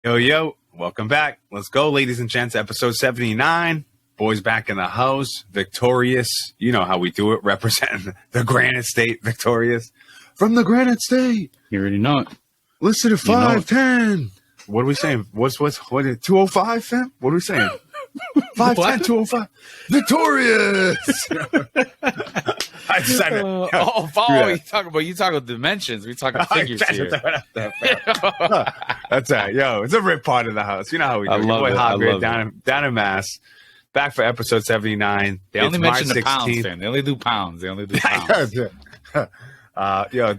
Yo, welcome back. Let's go, ladies and gents. Episode 79. Boys back in the house, victorious. You know how we do it, representing the Granite State, victorious. From the Granite State. You already know it. Listen to 510. What are we saying? What 205, fam? What are we saying? 510, 205. Victorious. I decided. You talk about dimensions. We talking figures here. That's right. Yo, it's a rip part of the house. You know how we do. I love it. Hot Grid down in Mass. Back for episode 79. They only mention the pounds, fam. They only do pounds.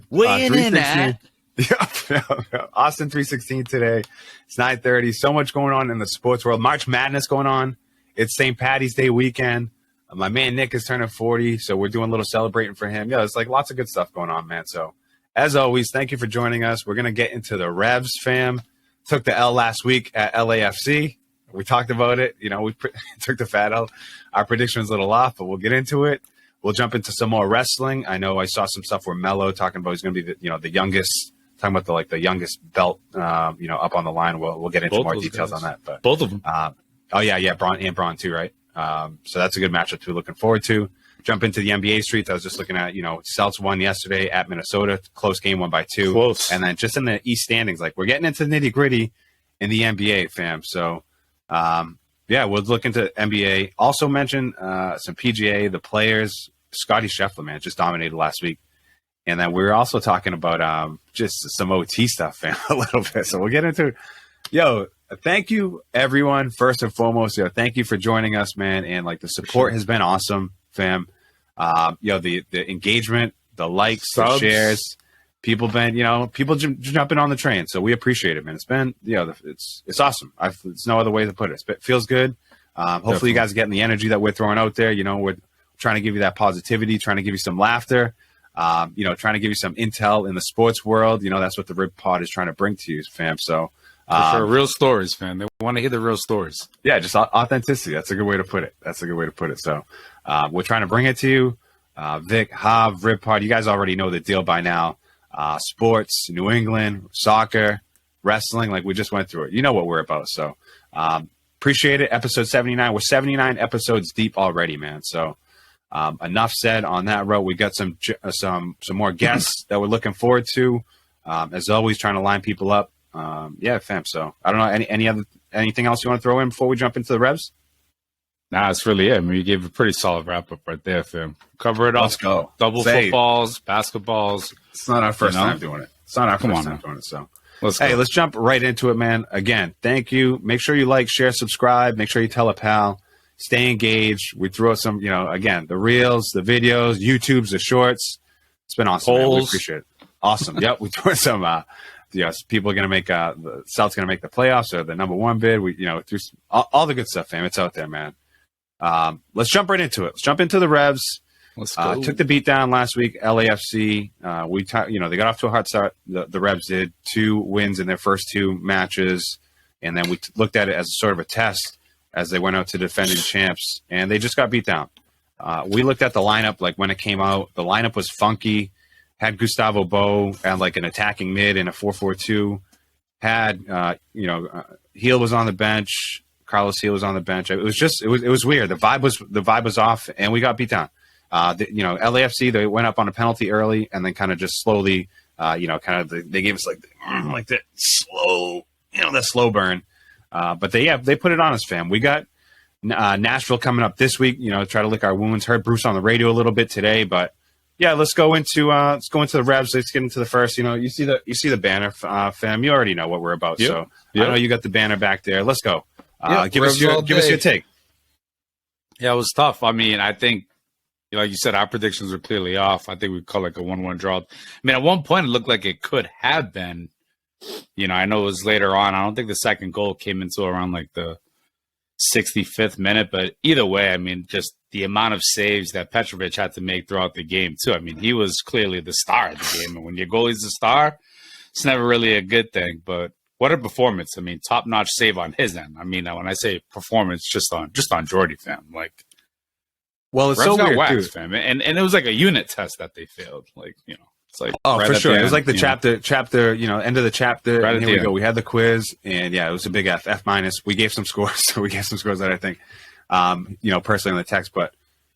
Weighing in at. Austin 316 today. It's 9:30. So much going on in the sports world. March Madness going on. It's St. Patty's Day weekend. My man Nick is turning 40, so we're doing a little celebrating for him. Yeah, it's like lots of good stuff going on, man. So, as always, thank you for joining us. We're going to get into the Revs, fam. Took the L last week at LAFC. We talked about it. You know, we took the fat L. Our prediction was a little off, but we'll get into it. We'll jump into some more wrestling. I know I saw some stuff where Mello talking about he's going to be the youngest, talking about the youngest belt, up on the line. We'll get into more details on that. But both of them. Braun too, right? So that's a good matchup to be looking forward to. Jump into the NBA streets. I was just looking at, Celtics won yesterday at Minnesota. Close game, 1-2. Close. And then just in the East standings, like we're getting into the nitty gritty in the NBA, fam. So, we'll look into NBA. Also mention some PGA, the players. Scottie Scheffler, man, just dominated last week. And then we were also talking about just some OT stuff, fam, a little bit. So we'll get into it. Yo, thank you, everyone. First and foremost, thank you for joining us, man. And the support has been awesome, fam. The engagement, the likes, the shares, people jumping on the train. So we appreciate it, man. It's been, it's awesome. It's no other way to put it. It feels good. Hopefully you guys are getting the energy that we're throwing out there. We're trying to give you that positivity, trying to give you some laughter, trying to give you some intel in the sports world. That's what the Rib Pod is trying to bring to you, fam. So, for sure. Real stories, fam. They want to hear the real stories. Yeah, just authenticity. That's a good way to put it. So we're trying to bring it to you. Vic, Hav, Rib Pod, you guys already know the deal by now. Sports, New England, soccer, wrestling, we just went through it. You know what we're about. So appreciate it. Episode 79. We're 79 episodes deep already, man. So enough said on that road. We got some more guests that we're looking forward to. As always, trying to line people up. Fam. So I don't know anything else you want to throw in before we jump into the Revs? Nah, it's really it. I mean, you gave a pretty solid wrap up right there, fam. Cover it up. Let's go. Double footballs, basketballs. It's not our first time doing it. So let's jump right into it, man. Again, thank you. Make sure you like, share, subscribe. Make sure you tell a pal. Stay engaged. We threw out some, again, the reels, the videos, YouTubes, the shorts. It's been awesome. Man. We appreciate it. Awesome. Yep. We threw some. People are going to make the Celtics going to make the playoffs or the number one bid. We, through all the good stuff, fam. It's out there, man. Let's jump right into it. Let's jump into the Revs. Let's go. Took the beat down last week. LAFC. They got off to a hard start. The Revs did 2 wins in their first 2 matches, and then we looked at it as a sort of a test as they went out to defending champs, and they just got beat down. We looked at the lineup when it came out. The lineup was funky. Had Gustavo Bo and an attacking mid in a 4-4-2. Had Heel was on the bench. Carlos Heel was on the bench. It was weird. The vibe was off, and we got beat down. LAFC, they went up on a penalty early, and then kind of just slowly, they gave us that slow, that slow burn. But they put it on us, fam. We got Nashville coming up this week. Try to lick our wounds. Heard Bruce on the radio a little bit today, but. Yeah, let's go into the Revs. Let's get into the first. You see the banner, fam. You already know what we're about. Yep. So yep. I know you got the banner back there. Let's go. Give us your take. Yeah, it was tough. I mean, I think, like you said, our predictions were clearly off. I think we called a 1-1 draw. I mean, at one point it looked like it could have been. I know it was later on. I don't think the second goal came until around the 65th minute, but either way, I mean, just the amount of saves that Petrovic had to make throughout the game too. I mean, he was clearly the star of the game, and when your goalie's the star, it's never really a good thing. But what a performance! I mean, top-notch save on his end. I mean, when I say performance, just on Jordy, fam. Well, it's so weird, waxed, fam, and it was like a unit test that they failed. It's like for sure. It was like the chapter. chapter, end of the chapter. Right and at here we the go. end. We had the quiz, and yeah, it was a big F minus. We gave some scores. So we gave some scores that I think, personally in the text, but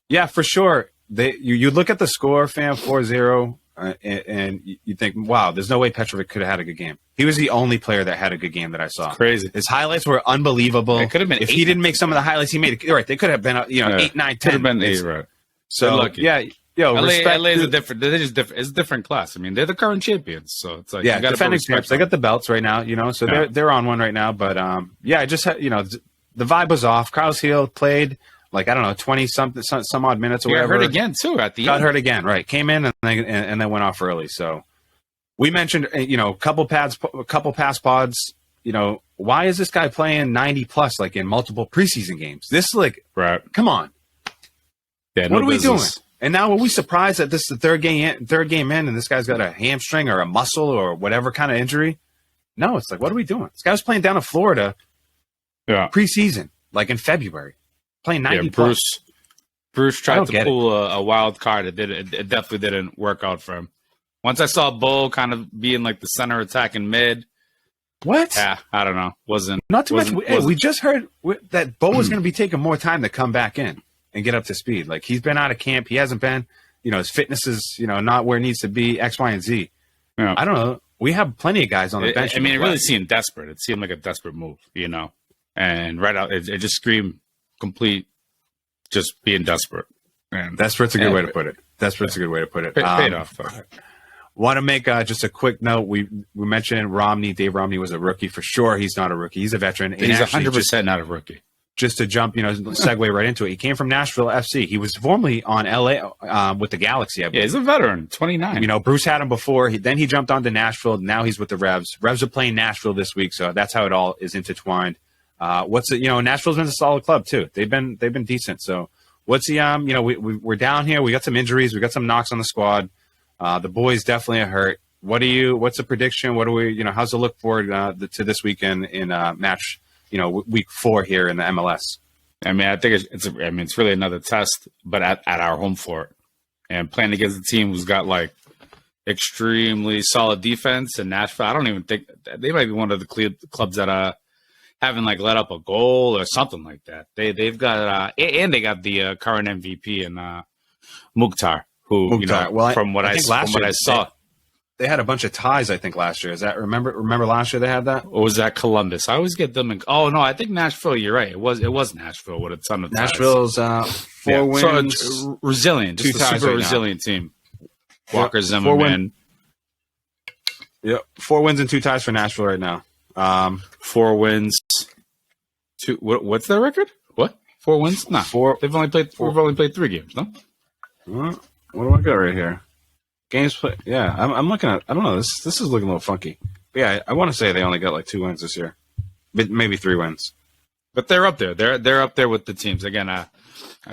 yeah, for sure. You look at the score, fam, 4-0, and you think, wow, there's no way Petrovic could have had a good game. He was the only player that had a good game that I saw. Crazy. His highlights were unbelievable. It could have been if he didn't make some of the highlights he made. Right, they could have been 8, 9, 10. Could have been 8, right? So yeah, respect. LA is a different. They're just different. It's a different class. I mean, they're the current champions, so it's like defending champs. They got the belts right now, so they're on one right now. But I just had the vibe was off. Carlos Heel played like 20 something some odd minutes or whatever. Got hurt again too at the end. Got hurt again, right? Came in and then went off early. So we mentioned couple pass pods. Why is this guy playing 90 plus like in multiple preseason games? This right. Come on. Yeah, what are we doing? And now are we surprised that this is the third game in, and this guy's got a hamstring or a muscle or whatever kind of injury? No, it's like, what are we doing? This guy was playing down in Florida, preseason, like in February, playing 90 plus. Bruce tried to pull a wild card. It definitely didn't work out for him. Once I saw Bo kind of being like the center attack in mid. What? Yeah, I don't know. Not too much. We just heard that Bo was going to be taking more time to come back in and get up to speed. Like, he's been out of camp. He hasn't been, his fitness is, not where it needs to be, X, Y, and Z. Yeah. I don't know. We have plenty of guys on the bench. I mean, it really seemed desperate. It seemed like a desperate move, and right out, it just screamed complete, just being desperate. And Desperate's a good way to put it. Desperate's a good way to put it. Paid off, though. Want to make just a quick note. We mentioned Romney. Dave Romney was a rookie for sure. He's not a rookie. He's a veteran. He's 100% not a rookie. Just to jump, segue right into it. He came from Nashville FC. He was formerly on LA with the Galaxy. I believe. Yeah, he's a veteran, 29. Bruce had him before. Then he jumped on to Nashville. Now he's with the Revs. Revs are playing Nashville this week, so that's how it all is intertwined. Nashville's been a solid club too. They've been decent. So what's the we're down here. We got some injuries. We got some knocks on the squad. The boys definitely are hurt. What's the prediction? What do we, how's the look forward to this weekend in match? Week 4 here in the MLS. I mean, I think it's really another test, but at our home floor, and playing against a team who's got like extremely solid defense. And Nashville, I don't even think they might be one of the clubs that haven't like let up a goal or something like that. They've got and they got the current MVP and Mukhtar, who from what I saw. They had a bunch of ties, I think, last year. Is that remember last year they had that? Or was that Columbus? I always get them. Oh no, I think Nashville. You're right. It was Nashville with a ton of ties. Nashville's 4 wins, so resilient, just 2 a ties super right resilient team. Walker Zimmerman. 4 wins and 2 ties for Nashville right now. 4 wins. 2. What's their record? What? 4 wins? Nah, 4. We've only played 3 games. No. What do I got right here? Games played. Yeah, I'm looking at. I don't know. This is looking a little funky. But yeah, I want to say they only got like 2 wins this year, but maybe 3 wins. But they're up there. They're up there with the teams. Again, I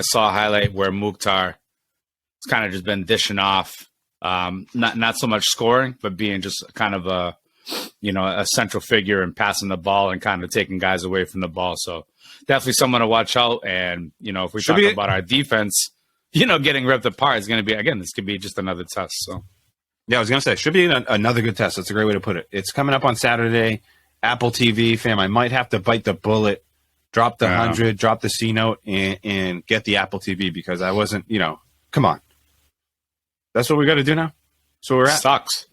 saw a highlight where Mukhtar has kind of just been dishing off, not so much scoring, but being just kind of a central figure and passing the ball and kind of taking guys away from the ball. So definitely someone to watch out. And if we talk about our defense, getting ripped apart is going to be, again, this could be just another test. So, yeah, I was going to say, should be another good test. That's a great way to put it. It's coming up on Saturday, Apple TV, fam. I might have to bite the bullet, drop the 100, drop the C note, and get the Apple TV because I wasn't, come on. That's what we got to do now? So we're at. Sucks.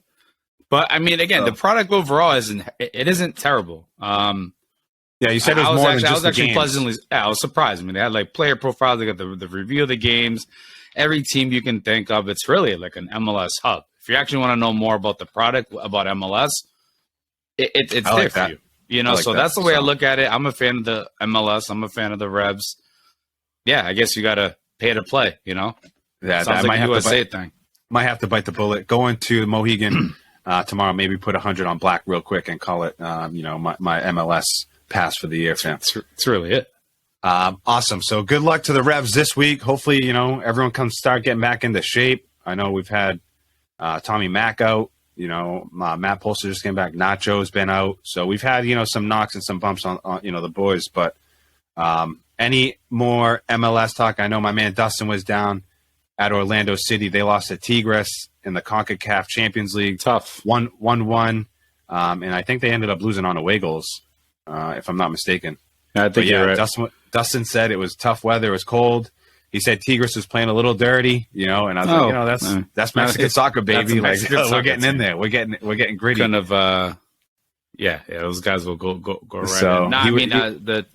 But, I mean, again, the product overall isn't terrible. Yeah, you said it was more than just the games. I was actually pleasantly. Yeah, I was surprised. I mean, they had like player profiles. They got the review of the games. Every team you can think of. It's really like an MLS hub. If you actually want to know more about the product, about MLS, it's there for you. So that's the way I look at it. I'm a fan of the MLS. I'm a fan of the Revs. Yeah, I guess you got to pay to play. Yeah, sounds like a USA thing. Might have to bite the bullet. Going to Mohegan tomorrow. Maybe put 100 on black real quick and call it. My MLS. Pass for the year, fam. That's really it. Awesome. So good luck to the Revs this week. Hopefully, everyone can start getting back into shape. I know we've had Tommy Mack out. Matt Polster just came back. Nacho's been out. So we've had, some knocks and some bumps on the boys. But any more MLS talk? I know my man Dustin was down at Orlando City. They lost to Tigres in the CONCACAF Champions League. Tough. 1-1. And I think they ended up losing on away goals, if I'm not mistaken. I think you're right. Dustin said it was tough weather. It was cold. He said Tigres was playing a little dirty, and I was like, that's Mexican soccer, baby. We're getting in there. We're getting gritty. Kind of, those guys will go right So in.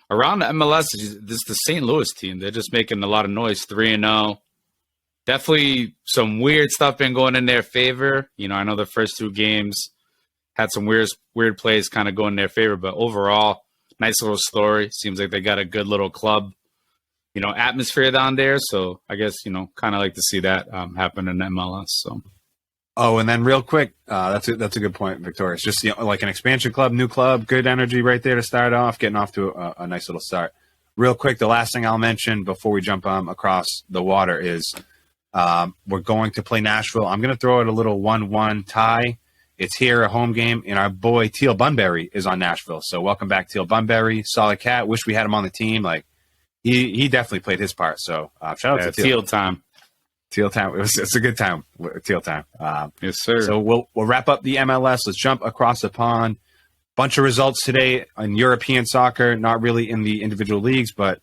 Around the MLS, this is the St. Louis team. They're just making a lot of noise, 3-0. Definitely some weird stuff been going in their favor. I know the first 2 games had some weird plays kind of go in their favor, but overall, nice little story. Seems like they got a good little club, atmosphere down there. So I guess, kind of like to see that happen in MLS. So. Oh, and then real quick, that's a good point, Victoria. It's just like an expansion club, new club, good energy right there to start off, getting off to a nice little start. Real quick, the last thing I'll mention before we jump across the water is we're going to play Nashville. I'm going to throw it a little 1-1 tie. It's here, a home game, and our boy Teal Bunbury is on Nashville. So welcome back, Teal Bunbury. Solid cat. Wish we had him on the team. Like he definitely played his part. So shout out to Teal time. Teal time. It's a good time. Teal time. Yes, sir. So we'll wrap up the MLS. Let's jump across the pond. Bunch of results today in European soccer. Not really in the individual leagues, but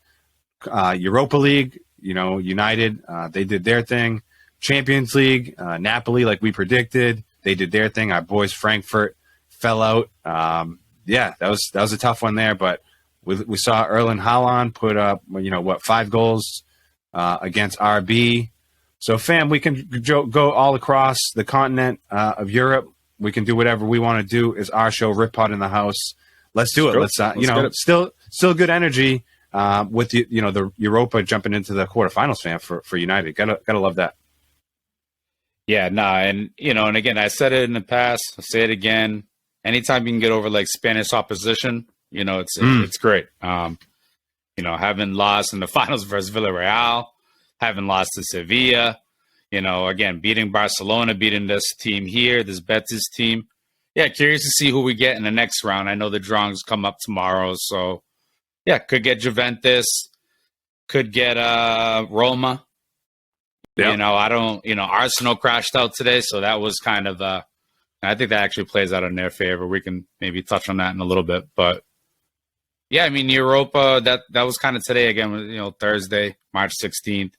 Europa League. United. They did their thing. Champions League. Napoli, like we predicted, they did their thing. Our boys Frankfurt fell out. That was a tough one there, but we saw Erling Haaland put up 5 goals against RB. So, fam, we can go all across the continent of Europe. We can do whatever we want to do. Is our show, Rip Pod in the house. Let's do it. Let's still good energy with the Europa jumping into the quarterfinals, fam, for United. Gotta love that. Yeah, and and again, I said it in the past. I'll say it again. Anytime you can get over like Spanish opposition, it's great. Having lost in the finals versus Villarreal. Having lost to Sevilla, again, beating Barcelona, beating this team here, this Betis team. Yeah, curious to see who we get in the next round. I know the drawings come up tomorrow. So, yeah, could get Juventus, could get Roma. Yep. Arsenal crashed out today. So that was kind of, I think that actually plays out in their favor. We can maybe touch on that in a little bit. But, yeah, Europa, that was kind of today again, Thursday, March 16th.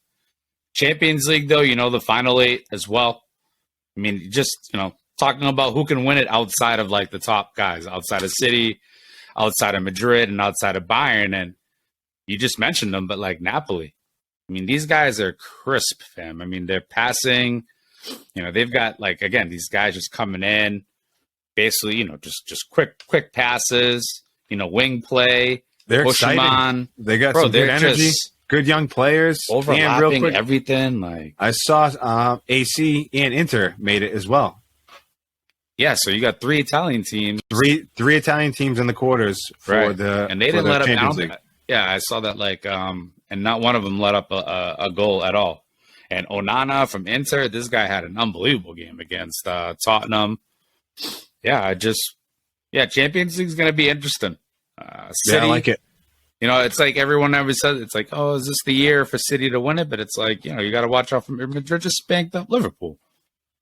Champions League, though, the final 8 as well. Talking about who can win it outside of like the top guys, outside of City, outside of Madrid, and outside of Bayern. And you just mentioned them, but like Napoli. These guys are crisp, fam. They're passing. They've got these guys just coming in, basically, just quick passes. Wing play. They're exciting. They got some good energy. Good young players. Overlapping real quick, everything. I saw AC and Inter made it as well. Yeah, so you got 3 Italian teams. Three Italian teams in the quarters for the and they didn't let Champions up. League. Yeah, I saw that and not one of them let up a goal at all. And Onana from Inter, this guy had an unbelievable game against Tottenham. Yeah, Champions League is going to be interesting. City, I like it. It's like everyone ever says, it's like, oh, is this the year for City to win it? But it's like, you got to watch out for Madrid just spanked up Liverpool.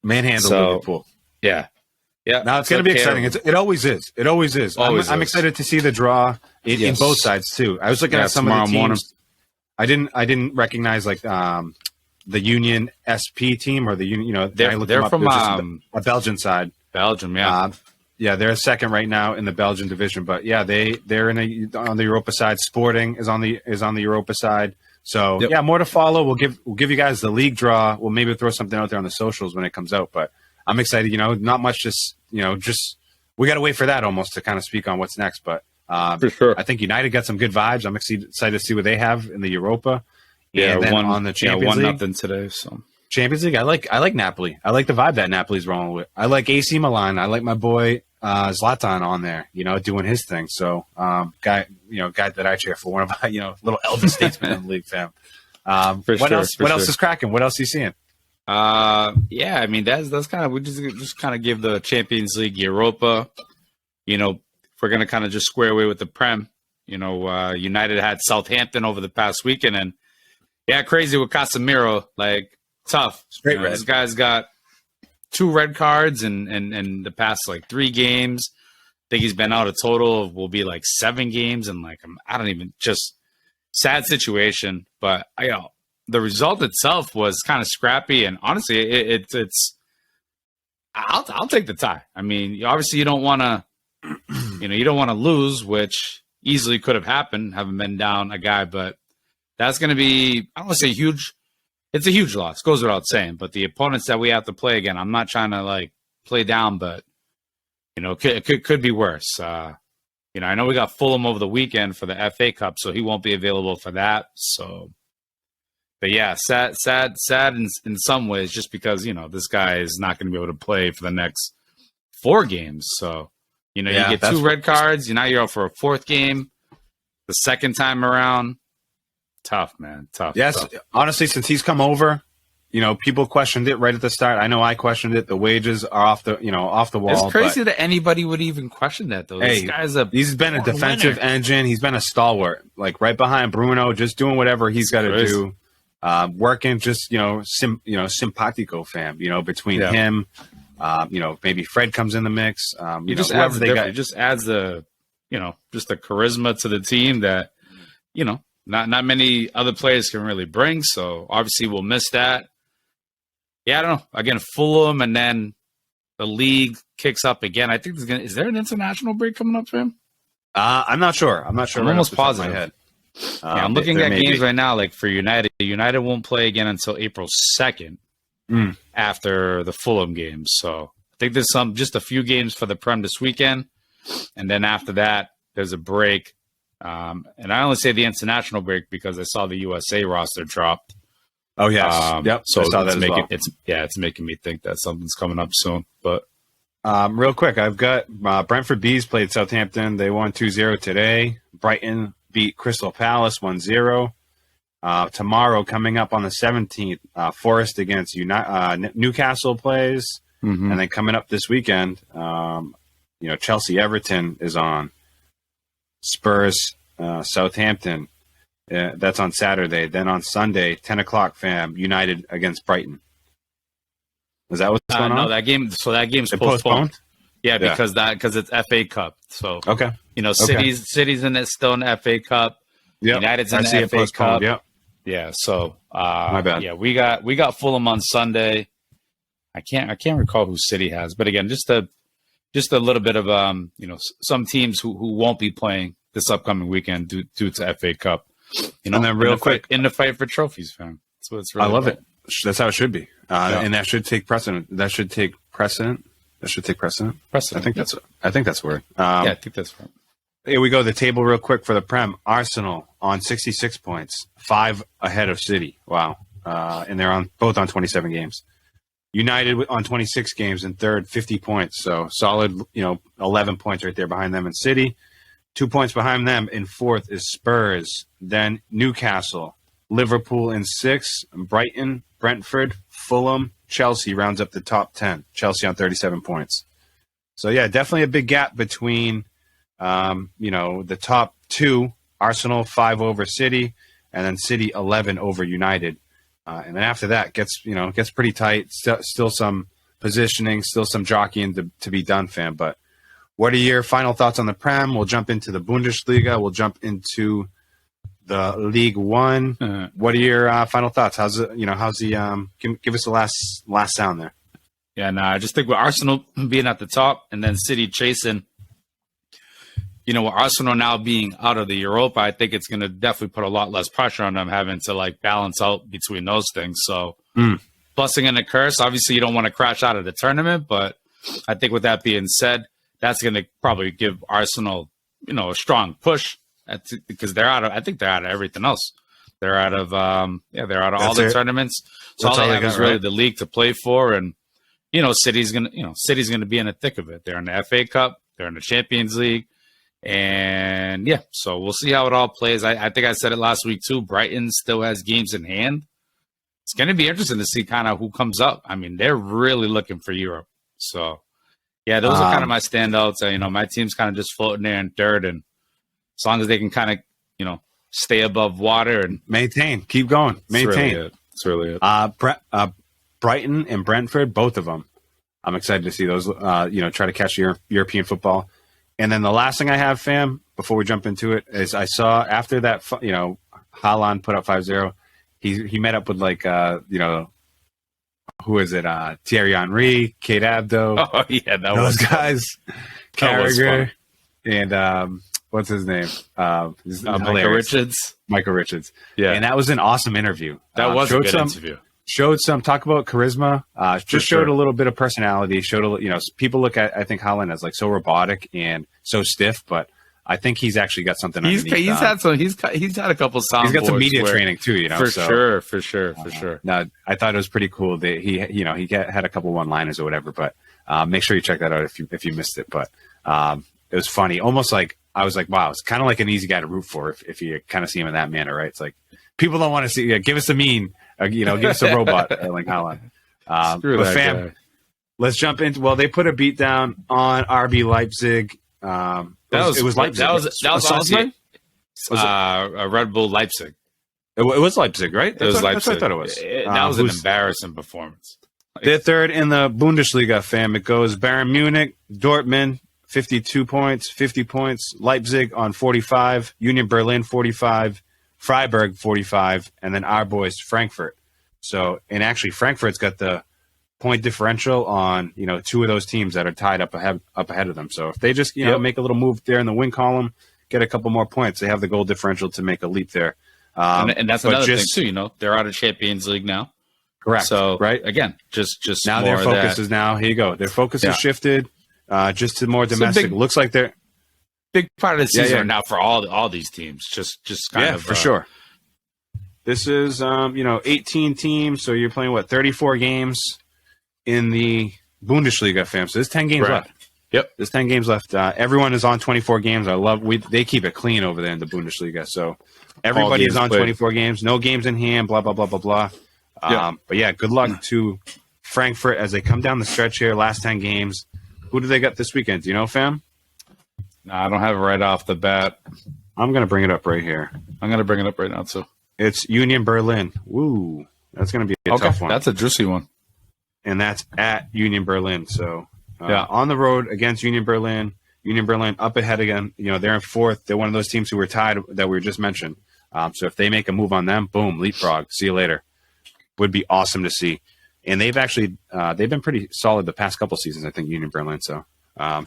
Manhandled Liverpool. Yeah. Yeah. Now it's going to be exciting. It always is. It always is. I'm excited to see the draw in both sides too. I was looking at some of the teams. Morning. I didn't recognize the Union SP team or the Union. They're from a Belgian side. Belgium, yeah. Yeah, they're second right now in the Belgian division, but yeah, they're on the Europa side. Sporting is on the Europa side. So yeah, more to follow. We'll give you guys the league draw. We'll maybe throw something out there on the socials when it comes out. But I'm excited. Not much. Just we got to wait for that almost to kind of speak on what's next. But for sure, I think United got some good vibes. I'm excited to see what they have in the Europa. Yeah, and then on the Champions League, 1-0 today. So Champions League, I like Napoli. I like the vibe that Napoli's rolling with. I like AC Milan. I like my boy Zlatan on there, doing his thing. So, guy that I cheer for, one of my, little elder statesmen in the league, fam. What else is cracking? What else are you seeing? That's kind of, we just kind of give the Champions League Europa. If we're gonna kind of just square away with the Prem. United had Southampton over the past weekend, and Yeah, crazy with Casemiro. Like, tough. Straight red. This guy's got 2 red cards in the past, like, 3 games. I think he's been out a total of will be like 7 games. And, like, I don't even just sad situation. But, the result itself was kind of scrappy. And honestly, it's I'll take the tie. I mean, obviously you don't want to, you don't want to lose, which easily could have happened, having been down a guy, but that's going to be, I don't want to say huge. It's a huge loss, goes without saying, but the opponents that we have to play again, I'm not trying to like play down, but it could be worse. I know we got Fulham over the weekend for the FA Cup, so he won't be available for that. So, but yeah, sad in some ways, just because this guy is not going to be able to play for the next 4 games. So, you get 2 red cards. Now you're out for a 4th game. The second time around, tough, man, tough. Yes, tough. Honestly, since he's come over, people questioned it right at the start. I know I questioned it. The wages are off the wall. It's crazy that anybody would even question that, though. Hey, he's been a defensive engine. He's been a stalwart, like right behind Bruno, just doing whatever he's got to do. Working just simpatico fam. Between him, maybe Fred comes in the mix. He just adds the just the charisma to the team that not many other players can really bring. So obviously we'll miss that. Yeah, I don't know. Again, Fulham, and then the league kicks up again. I think is there an international break coming up for him? I'm not sure. I'm almost positive. I'm looking at games right now. Like for United, United won't play again until April 2nd after the Fulham game. So I think there's just a few games for the Prem this weekend, and then after that there's a break. And I only say the international break because I saw the USA roster dropped. Oh yes, yep. So it's making me think that something's coming up soon. But real quick, I've got Brentford Bees played Southampton. They won 2-0 today. Brighton beat Crystal Palace 1-0. Tomorrow, coming up on the 17th, Forest against Newcastle plays, and then coming up this weekend, Chelsea Everton is on. Spurs Southampton. That's on Saturday. Then on Sunday, 10 o'clock, fam, United against Brighton. Is that what's going on? No, that game's postponed. Yeah, because it's FA Cup. So okay, City's in it still in the FA Cup. Yep. United's in the FA Cup. Yep. Yeah. So my bad. Yeah, we got Fulham on Sunday. I can't recall who City has, but again, just a little bit of some teams who won't be playing this upcoming weekend due to FA Cup. And then real quick, in the fight for trophies, fam. That's what it's really I love about. it. That's how it should be, and that should take precedent. That should take precedent. I think that's a word. I think that's right. Here we go. The table real quick for the Prem. Arsenal on 66 points, 5 ahead of City. Wow, and they're both on 27 games. United on 26 games in third, 50 points. So solid, 11 points right there behind them. And City, 2 points behind them. In fourth is Spurs, then Newcastle, Liverpool in 6th, Brighton, Brentford, Fulham, Chelsea rounds up the top 10. Chelsea on 37 points. So yeah, definitely a big gap between, the top 2, Arsenal 5 over City, and then City 11 over United. And then after that gets pretty tight. Still some positioning, still some jockeying to be done, fam. But what are your final thoughts on the Prem? We'll jump into the Bundesliga. We'll jump into the League One. What are your final thoughts? How's it? Give us the last sound there. Yeah, I just think with Arsenal being at the top and then City chasing. With Arsenal now being out of the Europa, I think it's going to definitely put a lot less pressure on them having to balance out between those things. So blessing and a curse. Obviously, you don't want to crash out of the tournament, but I think with that being said, that's going to probably give Arsenal, a strong push because they're out of. I think they're out of everything else. They're out of. They're out of all the tournaments. So all they have is really the league to play for, and City's going to be in the thick of it. They're in the FA Cup. They're in the Champions League. And yeah, so we'll see how it all plays. I think I said it last week too. Brighton still has games in hand. It's going to be interesting to see kind of who comes up. I mean, they're really looking for Europe. So yeah, those are kind of my standouts. My team's kind of just floating there in third, and as long as they can kind of stay above water and maintain. Keep going. Maintain. It's really it. Brighton and Brentford, both of them. I'm excited to see those. Try to catch European football. And then the last thing I have, fam, before we jump into it, is I saw after that, Haaland put up 5-0. He met up with who is it? Thierry Henry, Kate Abdo. Oh yeah, those guys. Carragher and what's his name? Michael Richards. Michael Richards. Yeah, and that was an awesome interview. That was a good interview. Showed some talk about charisma. Showed a little bit of personality. Showed people look at I think Haaland as like so robotic and so stiff, but I think he's actually got something. He's had a couple soundboards. He's got some media training too, For sure. No, I thought it was pretty cool that he had a couple one-liners or whatever. But make sure you check that out if you missed it. But it was funny, almost like I was like, wow, it's kind of like an easy guy to root for if you kind of see him in that manner, right? It's like people don't want to see. Give us a mean, give us a robot like Haaland. But fam, guy. Let's jump into. Well, they put a beat down on RB Leipzig. It was Leipzig. That was honestly a Red Bull Leipzig. It was Leipzig, right? It was Leipzig. That's what I thought it was. That was an embarrassing performance. They're third in the Bundesliga, fam. It goes Bayern Munich, Dortmund, 52 points, 50 points. Leipzig on 45. Union Berlin, 45. Freiburg, 45. And then our boys, Frankfurt. So, and actually, Frankfurt's got the point differential on two of those teams that are tied up ahead of them. So if they just make a little move there in the win column, get a couple more points, they have the goal differential to make a leap there. And that's another thing too. They're out of Champions League now. Correct. So right again, just now their focus is now. Here you go. Their focus is shifted just to more domestic. Looks like they're big part of the season now for all these teams. Just kind of for sure. This is 18 teams, so you're playing 34 games in the Bundesliga, fam. So there's 10 games left. Yep, there's 10 games left. Everyone is on 24 games. They keep it clean over there in the Bundesliga. So everybody is on 24 games. No games in hand. Blah blah blah blah blah. But yeah, good luck to Frankfurt as they come down the stretch here. Last 10 games. Who do they got this weekend? Do you know, fam? No, I don't have it right off the bat. I'm gonna bring it up right here. I'm gonna bring it up right now too. It's Union Berlin. Woo, that's gonna be a tough one. That's a juicy one. And that's at Union Berlin. So on the road against Union Berlin. Union Berlin up ahead again. They're in fourth. They're one of those teams who were tied that we just mentioned. So if they make a move on them, boom, leapfrog. See you later. Would be awesome to see. And they've actually they've been pretty solid the past couple seasons, I think, Union Berlin. So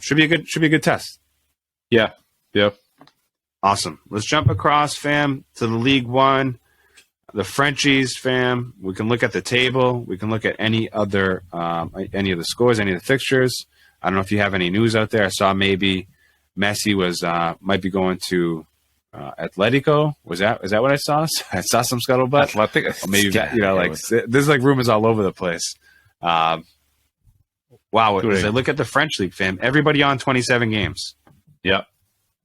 should be a good test. Yeah. Awesome. Let's jump across, fam, to the League One. The Frenchies, fam. We can look at the table. We can look at any of the scores, any of the fixtures. I don't know if you have any news out there. I saw maybe Messi might be going to Atletico. Is that what I saw? I saw some scuttlebutt. Atletico. Maybe there's rumors all over the place. Wow. As I look at the French league, fam, everybody on 27 games. Yep.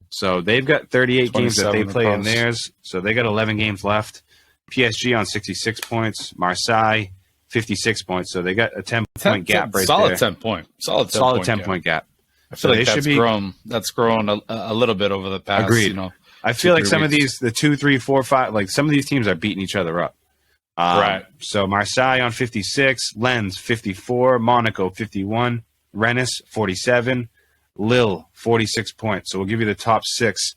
So they've got 38 games that they play in theirs. So they got 11 games left. PSG on 66 points. Marseille, 56 points. So they got a 10-point gap right solid there. 10 point. Solid 10-point gap. I feel like that's grown a little bit over the past. Agreed. I feel like some of these, the 2, 3, 4, 5, some of these teams are beating each other up. Right. So Marseille on 56, Lens 54, Monaco 51, Rennes 47, Lille 46 points. So we'll give you the top 6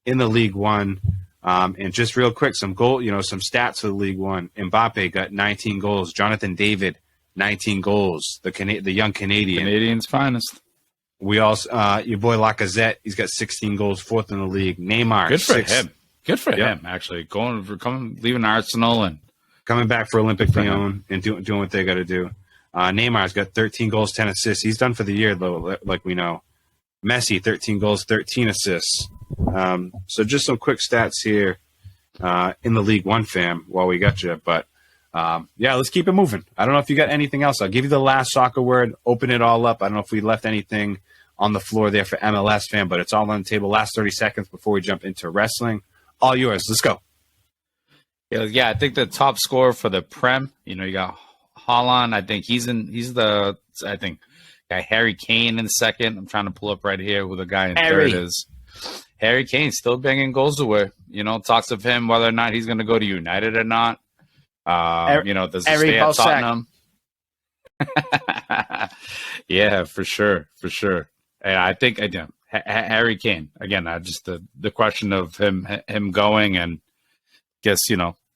in the League One. And just real quick, some stats for the League One. Mbappe got 19 goals. Jonathan David, 19 goals. The young Canadian's finest. We also your boy Lacazette, he's got 16 goals, 4th in the league. Neymar, Good for him. Actually, leaving Arsenal and coming back for Olympic Lyon and doing what they got to do. Neymar's got 13 goals, 10 assists. He's done for the year, though, like we know. Messi, 13 goals, 13 assists. So just some quick stats here in the League One, fam, while we got you. But, let's keep it moving. I don't know if you got anything else. I'll give you the last soccer word, open it all up. I don't know if we left anything on the floor there for MLS, fam, but it's all on the table. Last 30 seconds before we jump into wrestling. All yours. Let's go. Yeah, I think the top scorer for the Prem, you got Haaland. I think got Harry Kane in second. I'm trying to pull up right here who the guy in third is. Harry Kane still banging goals away. Talks of him whether or not he's going to go to United or not. Does he stay at Tottenham? Yeah, for sure. And I think again, Harry Kane again. Just the question of him going, and guess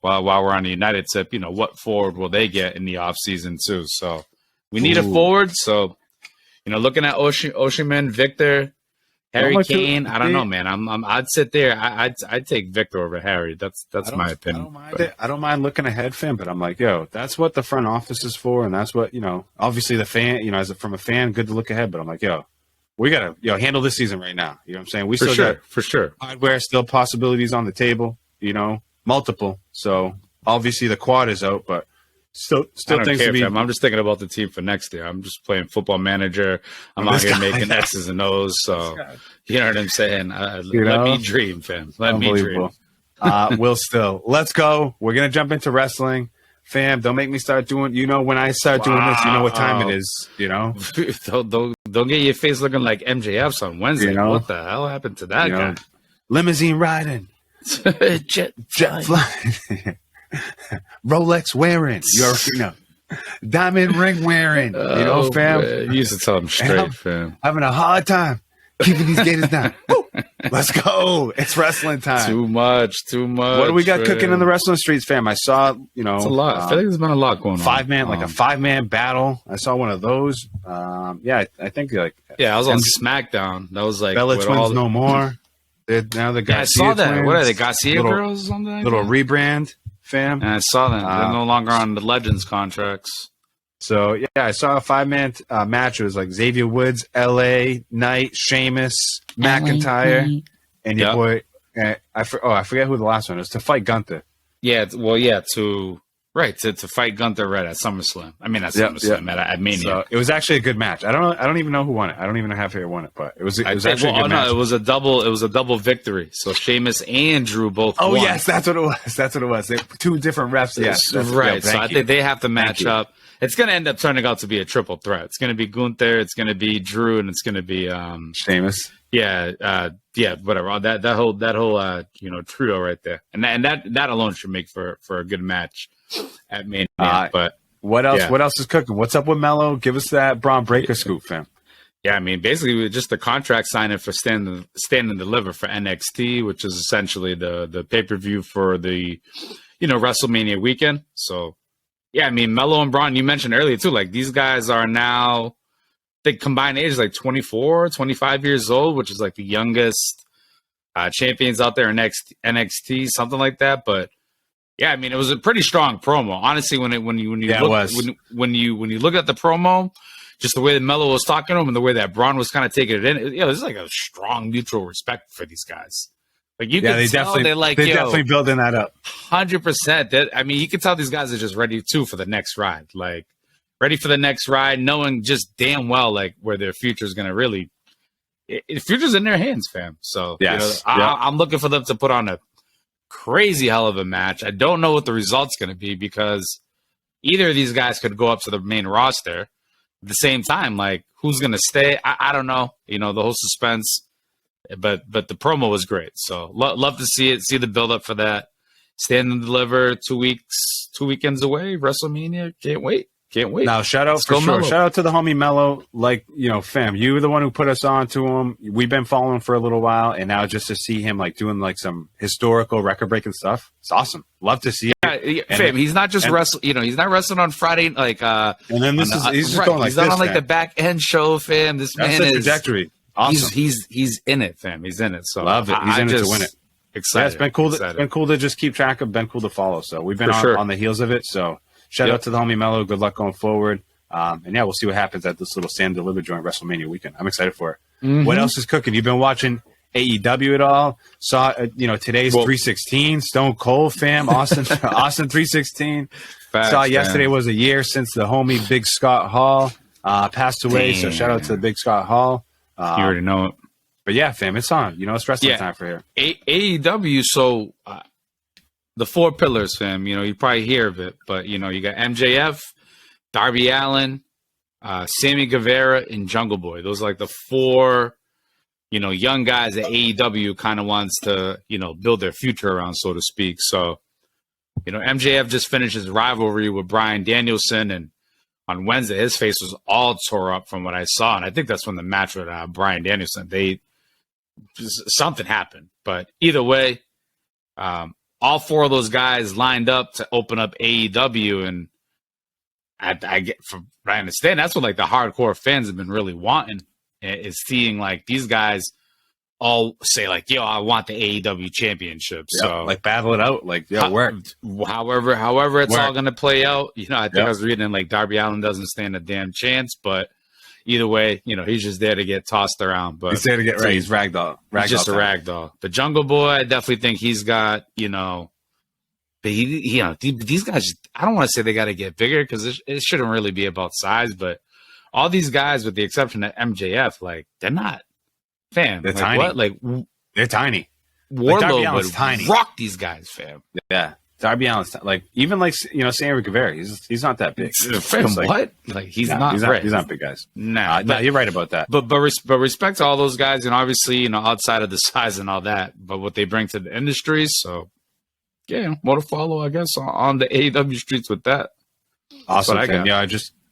while we're on the United tip, what forward will they get in the off season too? So we need a forward. So looking at Osimhen, Victor, Harry Kane. I don't know, man. I'd sit there. I'd take Victor over Harry. That's my opinion. I don't mind looking ahead, fam. But I'm like, yo, that's what the front office is for, and that's what Obviously, the fan, from a fan, good to look ahead. But I'm like, yo, we gotta handle this season right now. You know what I'm saying? We still got for sure hardware, still possibilities on the table. Multiple. So obviously the quad is out, but still things to be. I'm just thinking about the team for next year. I'm just playing Football Manager. I'm out here making X's and O's. So you know what I'm saying? Let me dream, fam. Let me dream. Let's go. We're gonna jump into wrestling, fam. Don't make me start doing. When I start doing this, you know what time it is. Don't get your face looking like MJF's on Wednesday. What the hell happened to that guy? Limousine riding, jet flying. Rolex wearing, you already know. Diamond ring wearing, fam. Man. You used to tell him straight, fam. Having a hard time keeping these gators down. Let's go. It's wrestling time. Too much. What do we got cooking in the wrestling streets, fam? I saw, it's a lot. I feel like there's been a lot going on. A 5-man battle. I saw one of those. I think I was on SmackDown. That was like Bella Twins No More. Now the Garcia I saw that. Twins. What are they, Garcia girls or something? Little rebrand, fam. And I saw them. They're no longer on the Legends contracts. So, I saw a 5-man match. It was like Xavier Woods, L.A., Knight, Sheamus, McIntyre, and your boy. I forget who the last one was. To fight Gunther. To fight Gunther right at SummerSlam. I mean, at SummerSlam at Mania. So it was actually a good match. I don't even know who won it. I don't even know who won it, but it was actually a good match. No, it was a double victory. So Sheamus and Drew both won. Yes, that's what it was. They, two different refs. Yes, right. So I think they have to match up. It's going to end up turning out to be a triple threat. It's going to be Gunther, it's going to be Drew, and it's going to be Sheamus. Whatever. That whole trio right there, and that alone should make for a good match at Mania. But what else? Yeah. What else is cooking? What's up with Melo? Give us that Braun Breaker scoop, fam. Yeah, I mean, basically, just the contract signing for Stand and Deliver for NXT, which is essentially the pay-per-view for the WrestleMania weekend. So. Yeah, I mean, Melo and Braun, you mentioned earlier, too. Like, these guys are now, they combined age is like 24, 25 years old, which is like the youngest champions out there in NXT, something like that. But, yeah, I mean, it was a pretty strong promo. Honestly, when you look at the promo, just the way that Melo was talking to him and the way that Braun was kind of taking it in, there's like a strong mutual respect for these guys. Like you can tell they're definitely building that up. 100%. I mean, you can tell these guys are just ready too for the next ride. Like ready for the next ride, knowing just damn well like where their future is going to really. The future's in their hands, fam. So I'm looking for them to put on a crazy hell of a match. I don't know what the result's going to be because either of these guys could go up to the main roster at the same time. Like who's going to stay? I don't know. The whole suspense. But the promo was great, so love to see it. See the build up for that. Stand and Deliver 2 weekends away. WrestleMania, can't wait. Now shout out for sure. Shout out to the homie Melo. Like fam, you were the one who put us on to him. We've been following him for a little while, and now just to see him like doing like some historical record breaking stuff, it's awesome. Love to see it. Fam, he's not just wrestling. He's not wrestling on Friday. Like and then he's just going like he's this. He's on like the back end show, fam. This man is trajectory. Awesome. He's in it, fam. He's in it. So love it. He's in it to win it. Excited. Yeah, it's been cool. It's been cool to just keep track of. Been cool to follow. So we've been on the heels of it. So shout out to the homie Melo. Good luck going forward. And we'll see what happens at this little Stand Deliver joint WrestleMania weekend. I'm excited for it. Mm-hmm. What else is cooking? You've been watching AEW at all? Saw today's 316 Stone Cold, fam. Austin 316. Facts, saw yesterday was a year since the homie Big Scott Hall passed away. So shout out to Big Scott Hall. You already know it. But yeah, fam, it's on. It's wrestling time for here. AEW, so the four pillars, fam, you probably hear of it, but you got MJF, Darby Allin, Sammy Guevara, and Jungle Boy. Those are like the four young guys that AEW kind of wants to, build their future around, so to speak. So, MJF just finished his rivalry with Bryan Danielson, and on Wednesday, his face was all tore up from what I saw. And I think that's when the match with Bryan Danielson, something happened. But either way, all four of those guys lined up to open up AEW. And I get, from what I understand, that's what like the hardcore fans have been really wanting, is seeing like these guys all say like, yo, I want the AEW championship. Yeah, so like battle it out. Like, yo, however it's Work. all going to play out. I think I was reading like Darby Allin doesn't stand a damn chance, but either way, he's just there to get tossed around. But he's there to get right. He's ragdoll. He's just a ragdoll. The Jungle Boy, I definitely think he's got, but these guys, I don't want to say they got to get bigger, because it shouldn't really be about size, but all these guys, with the exception of MJF, like, they're not. Fam, they're like, tiny. What? Like, they're tiny. Warlow would tiny. rock these guys, fam. Yeah, Darby Allin's like, even like Sammy Guevara. He's not that big. Fam, like, what? Like, he's not big guys. Nah, no, you're right about that. But respect to all those guys, and obviously, outside of the size and all that, but what they bring to the industry. So, yeah, more to follow, I guess, on the AEW streets with that. Awesome, fam. Yeah,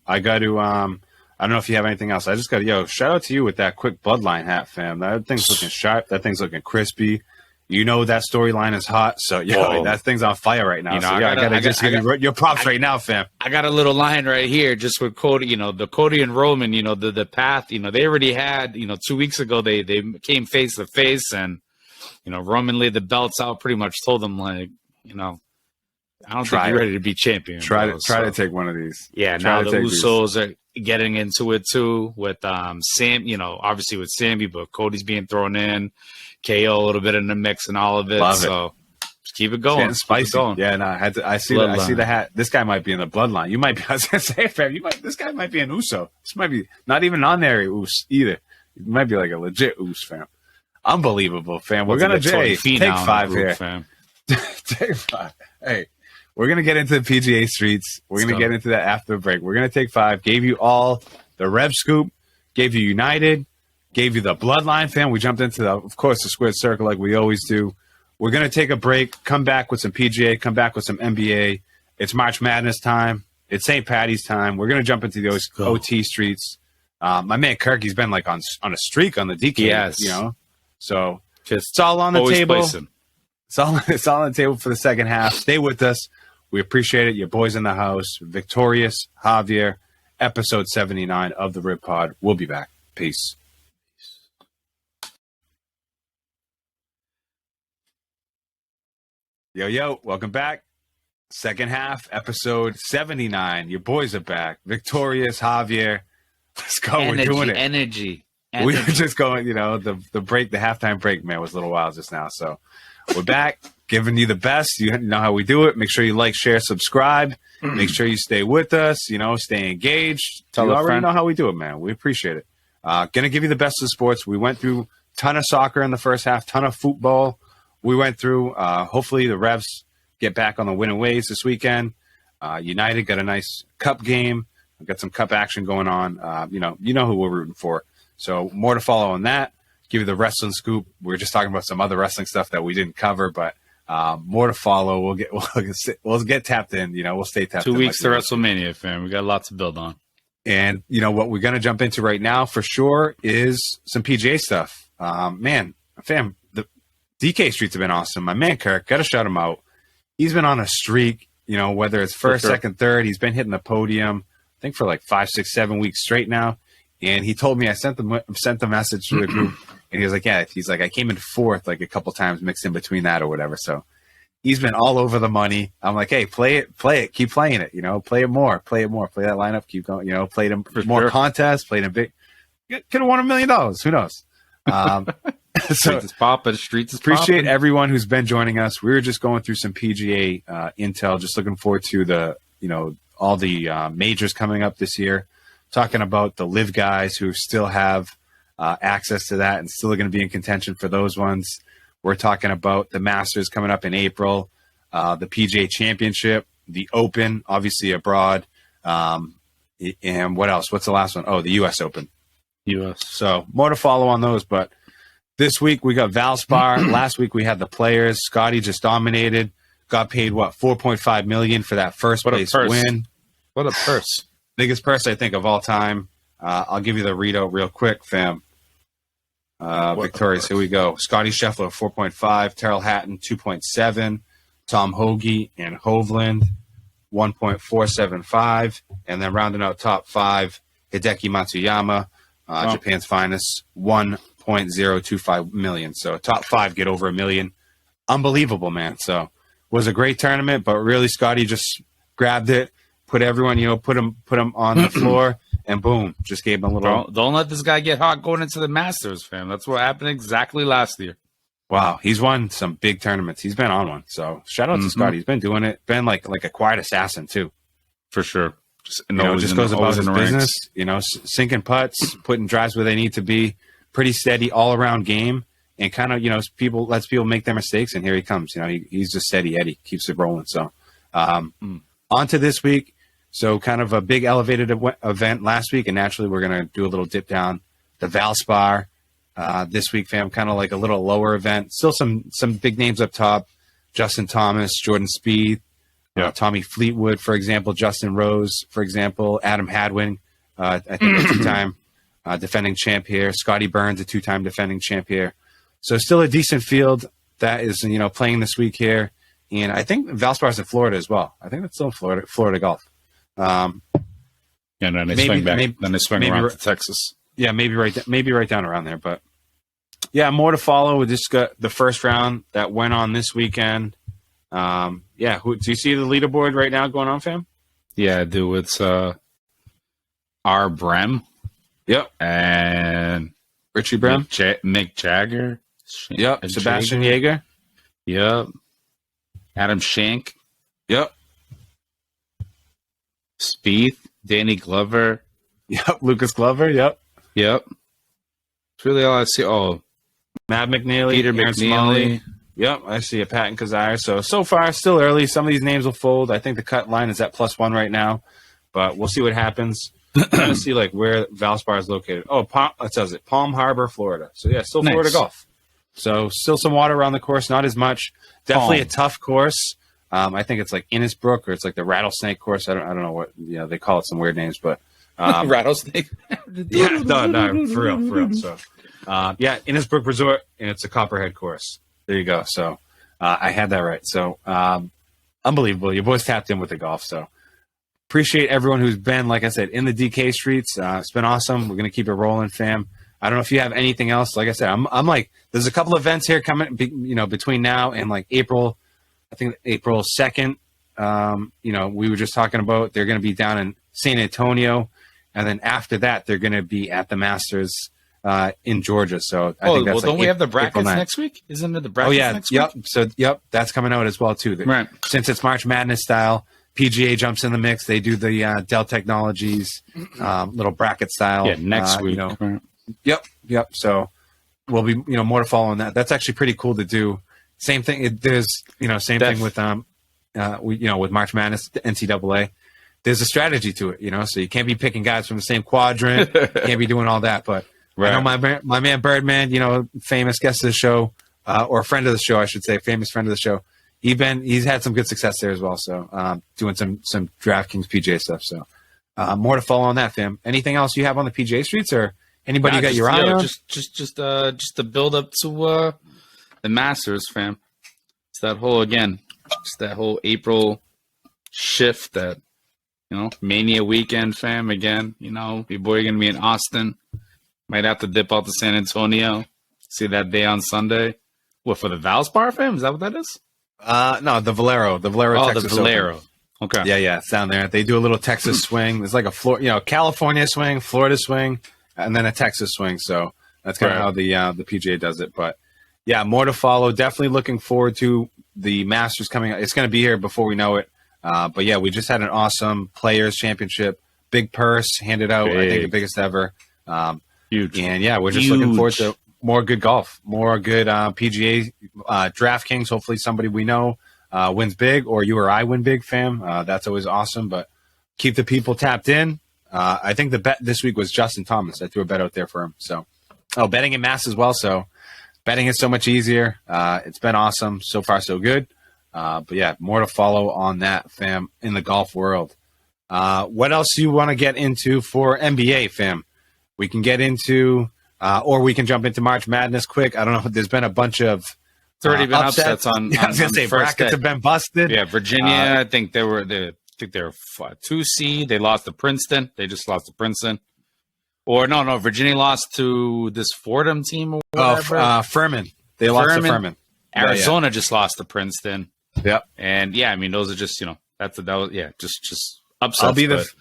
I got to. I don't know if you have anything else. I just got to, shout out to you with that quick Bloodline hat, fam. That thing's looking sharp. That thing's looking crispy. That storyline is hot. So, that thing's on fire right now. I got to give you your props right now, fam. I got a little line right here just with Cody, the Cody and Roman, the path, they already had, 2 weeks ago, they came face to face, and, Roman laid the belts out, pretty much told them, like, I don't think you're ready to be champion. Try to take one of these. Yeah, now the Usos are getting into it too with Sam, obviously with Sammy, but Cody's being thrown in, KO a little bit in the mix and all of it. So just keep it going. It's spicy. Going. Yeah, no, I see the hat. This guy might be in the bloodline. You might be, I was gonna say, fam, this guy might be an Uso. This might be not even on there Us either. It might be like a legit Us, fam. Unbelievable, fam. We're gonna take 5 here. Fam. Take 5. Hey. We're going to get into the PGA streets. We're going to get into that after the break. We're going to take 5. Gave you all the Rev Scoop. Gave you United. Gave you the Bloodline, fam. We jumped into, of course, the squared circle like we always do. We're going to take a break, come back with some PGA, come back with some NBA. It's March Madness time. It's St. Patty's time. We're going to jump into the OT streets. My man Kirk, he's been like on a streak on the DK. Yes. So it's all on the table. Placing. It's all on the table for the second half. Stay with us. We appreciate it. Your boys in the house. Victorious, Javier, episode 79 of the Rib Pod. We'll be back. Peace. Yo, welcome back. Second half, episode 79. Your boys are back. Victorious, Javier. Let's go. We're doing it. Energy. We were just going, the break, the halftime break, man, was a little wild just now. So we're back. Giving you the best. You know how we do it. Make sure you like, share, subscribe. Make sure you stay with us. Stay engaged. You already know how we do it, man. We appreciate it. Gonna give you the best of sports. We went through a ton of soccer in the first half, ton of football. We went through. Hopefully the Revs get back on the winning ways this weekend. United got a nice cup game. We've got some cup action going on. You know who we're rooting for. So more to follow on that. Give you the wrestling scoop. We were just talking about some other wrestling stuff that we didn't cover, but more to follow. We'll get tapped in. We'll stay tapped 2 in. 2 weeks to WrestleMania, fam. We got lots to build on. And what we're gonna jump into right now for sure is some PGA stuff. Man, fam, the DK streets have been awesome. My man Kirk, gotta shout him out. He's been on a streak. Whether it's first, second, third, he's been hitting the podium. I think for like 5, 6, 7 weeks straight now. And he told me, I sent the message to the group. And he was like, yeah, he's like, I came in fourth like a couple times mixed in between that or whatever. So he's been all over the money. I'm like, hey, play it, keep playing it, play it more, play that lineup, keep going, play them more contests, play them big. Could have won $1 million. Who knows? So streets is appreciate everyone who's been joining us. We were just going through some PGA intel, just looking forward to the, all the majors coming up this year, talking about the live guys who still have access to that and still going to be in contention for those ones. We're talking about the Masters coming up in April, the PGA Championship, the Open, obviously abroad, and what else? What's the last one? Oh, the U.S. Open. U.S. So more to follow on those, but This week we got Valspar. Last week we had the players. Scottie just dominated. Got paid $4.5 million for that first place win. What a purse! Biggest purse I think of all time. I'll give you the readout real quick, fam. Victorious. Here we go. Scottie Scheffler 4.5, Terrell Hatton 2.7, Tom Hoagie and Hovland 1.475, and then rounding out top 5, Hideki Matsuyama, Japan's finest, 1.025 million. So top 5 get over $1 million. Unbelievable, man. So was a great tournament, but really Scottie just grabbed it, put everyone, put him on the floor, and boom, just gave him a little. Don't let this guy get hot going into the Masters, fam. That's what happened exactly last year. Wow, he's won some big tournaments. He's been on one. So shout out to Scottie. He's been doing it. Been like a quiet assassin too, for sure. Just goes about his business. Sinking putts, putting drives where they need to be. Pretty steady all around game, and kind of lets people make their mistakes. And here he comes. He's just steady Eddie, keeps it rolling. So on to this week. So kind of a big elevated event last week, and naturally we're going to do a little dip down the Valspar this week, fam. Kind of like a little lower event. Still some big names up top: Justin Thomas, Jordan Spieth, Tommy Fleetwood, for example, Justin Rose, for example, Adam Hadwin, I think a two-time defending champ here. Scottie Burns, a two-time defending champ here. So still a decent field that is playing this week here, and I think Valspar's in Florida as well. I think that's still in Florida Golf. And then they swing back. Then they swing around to Texas. Yeah, maybe right down around there. But yeah, more to follow. We just got the first round that went on this weekend. Do you see the leaderboard right now going on, fam? Yeah, I do. It's R. Brem. Yep. And Richie Brem. Mick Jagger. Yep. Sebastian Jaeger. Yep. Adam Schenk. Yep. Spieth, Danny Glover. Yep, Lucas Glover. Yep. It's really all I see. Oh, Matt McNeely, Peter McNeely. Yep, I see a Patton Kazire. So far, still early. Some of these names will fold. I think the cut line is at +1 right now, but we'll see what happens. I'm going to see where Valspar is located. Oh, it says it, Palm Harbor, Florida. So yeah, still Florida golf. So still some water around the course, not as much. Definitely a tough course. I think it's like Innisbrook, or it's like the Rattlesnake course. I don't know what they call it, some weird names, but Rattlesnake. Yeah, no, for real. So Innisbrook Resort, and it's a Copperhead course. There you go. So I had that right. So unbelievable. Your boys tapped in with the golf. So appreciate everyone who's been, like I said, in the DK streets. It's been awesome. We're gonna keep it rolling, fam. I don't know if you have anything else. Like I said, I'm like, there's a couple events here coming, between now and like April. I think April 2nd, we were just talking about they're going to be down in San Antonio. And then after that, they're going to be at the Masters in Georgia. So I think that's don't we have the brackets next week? Isn't it the brackets next week? So, that's coming out as well, too. Right. Since it's March Madness style, PGA jumps in the mix. They do the Dell Technologies little bracket style. Yeah, next week. Right. Yep. So we'll be, more to follow on that. That's actually pretty cool to do. Same thing. There's, same thing with with March Madness, NCAA. There's a strategy to it, so you can't be picking guys from the same quadrant. Can't be doing all that. But I know my man Birdman, famous guest of the show, or friend of the show, I should say, famous friend of the show. He's had some good success there as well. So doing some DraftKings PGA stuff. So more to follow on that, fam. Anything else you have on the PGA streets, or anybody you got your eye on? Just to build up to the Masters, fam. It's that whole April shift, that Mania weekend, fam. Again, your boy gonna be in Austin. Might have to dip out to San Antonio. See that day on Sunday. What, for the Valspar, fam? Is that what that is? No, the Valero. Texas the Valero. Open. Okay. Yeah, it's down there. They do a little Texas swing. There's like a California swing, Florida swing, and then a Texas swing. So that's kind of how the PGA does it. But yeah, more to follow. Definitely looking forward to the Masters coming up. It's going to be here before we know it. But yeah, we just had an awesome Players Championship, big purse handed out. I think the biggest ever. Huge. And yeah, we're just looking forward to more good golf, more good PGA, DraftKings. Hopefully somebody we know wins big, or you or I win big, fam. That's always awesome. But keep the people tapped in. I think the bet this week was Justin Thomas. I threw a bet out there for him. So, betting in mass as well. So betting is so much easier. It's been awesome. So far, so good. But yeah, more to follow on that, fam, in the golf world. What else do you want to get into for NBA, fam? We can get into, or we can jump into March Madness quick. I don't know. There's been a bunch of It's already been upsets on. I was gonna say brackets have been busted. Yeah, Virginia. I think they were 2 seed. They lost to Princeton. They just lost to Princeton. Or no, Virginia lost to this Fordham team or whatever. Furman. They lost to Furman. Arizona just lost to Princeton. Yep. And yeah, I mean those are just just upsets.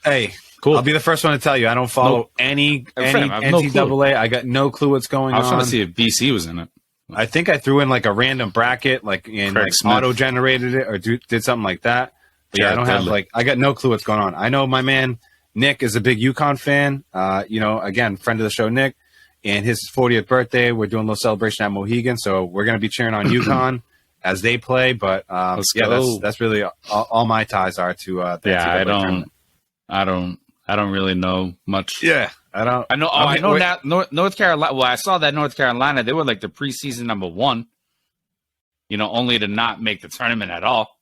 Cool. I'll be the first one to tell you I don't follow any NCAA. I got no clue what's going on. I was trying to see if BC was in it. I think I threw in like a random bracket, auto generated it or did something like that. But yeah, I don't have I got no clue what's going on. I know my man Nick is a big UConn fan. Again, friend of the show, Nick, and his 40th birthday. We're doing a little celebration at Mohegan, so we're going to be cheering on UConn as they play. But that's really all my ties are to. I don't really know much. Yeah, I don't. I know. I know that North Carolina. Well, I saw that North Carolina. They were like the preseason number 1. Only to not make the tournament at all.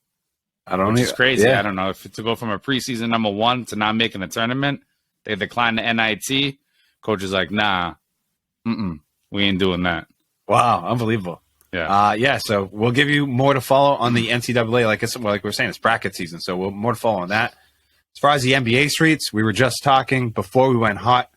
Which is crazy. Yeah. I don't know if to go from a preseason number 1 to not making the tournament. They declined the NIT. Coach is like, nah, we ain't doing that. Wow, unbelievable. Yeah. So we'll give you more to follow on the NCAA. Like we're saying, it's bracket season, so we'll more to follow on that. As far as the NBA streets, we were just talking before we went hot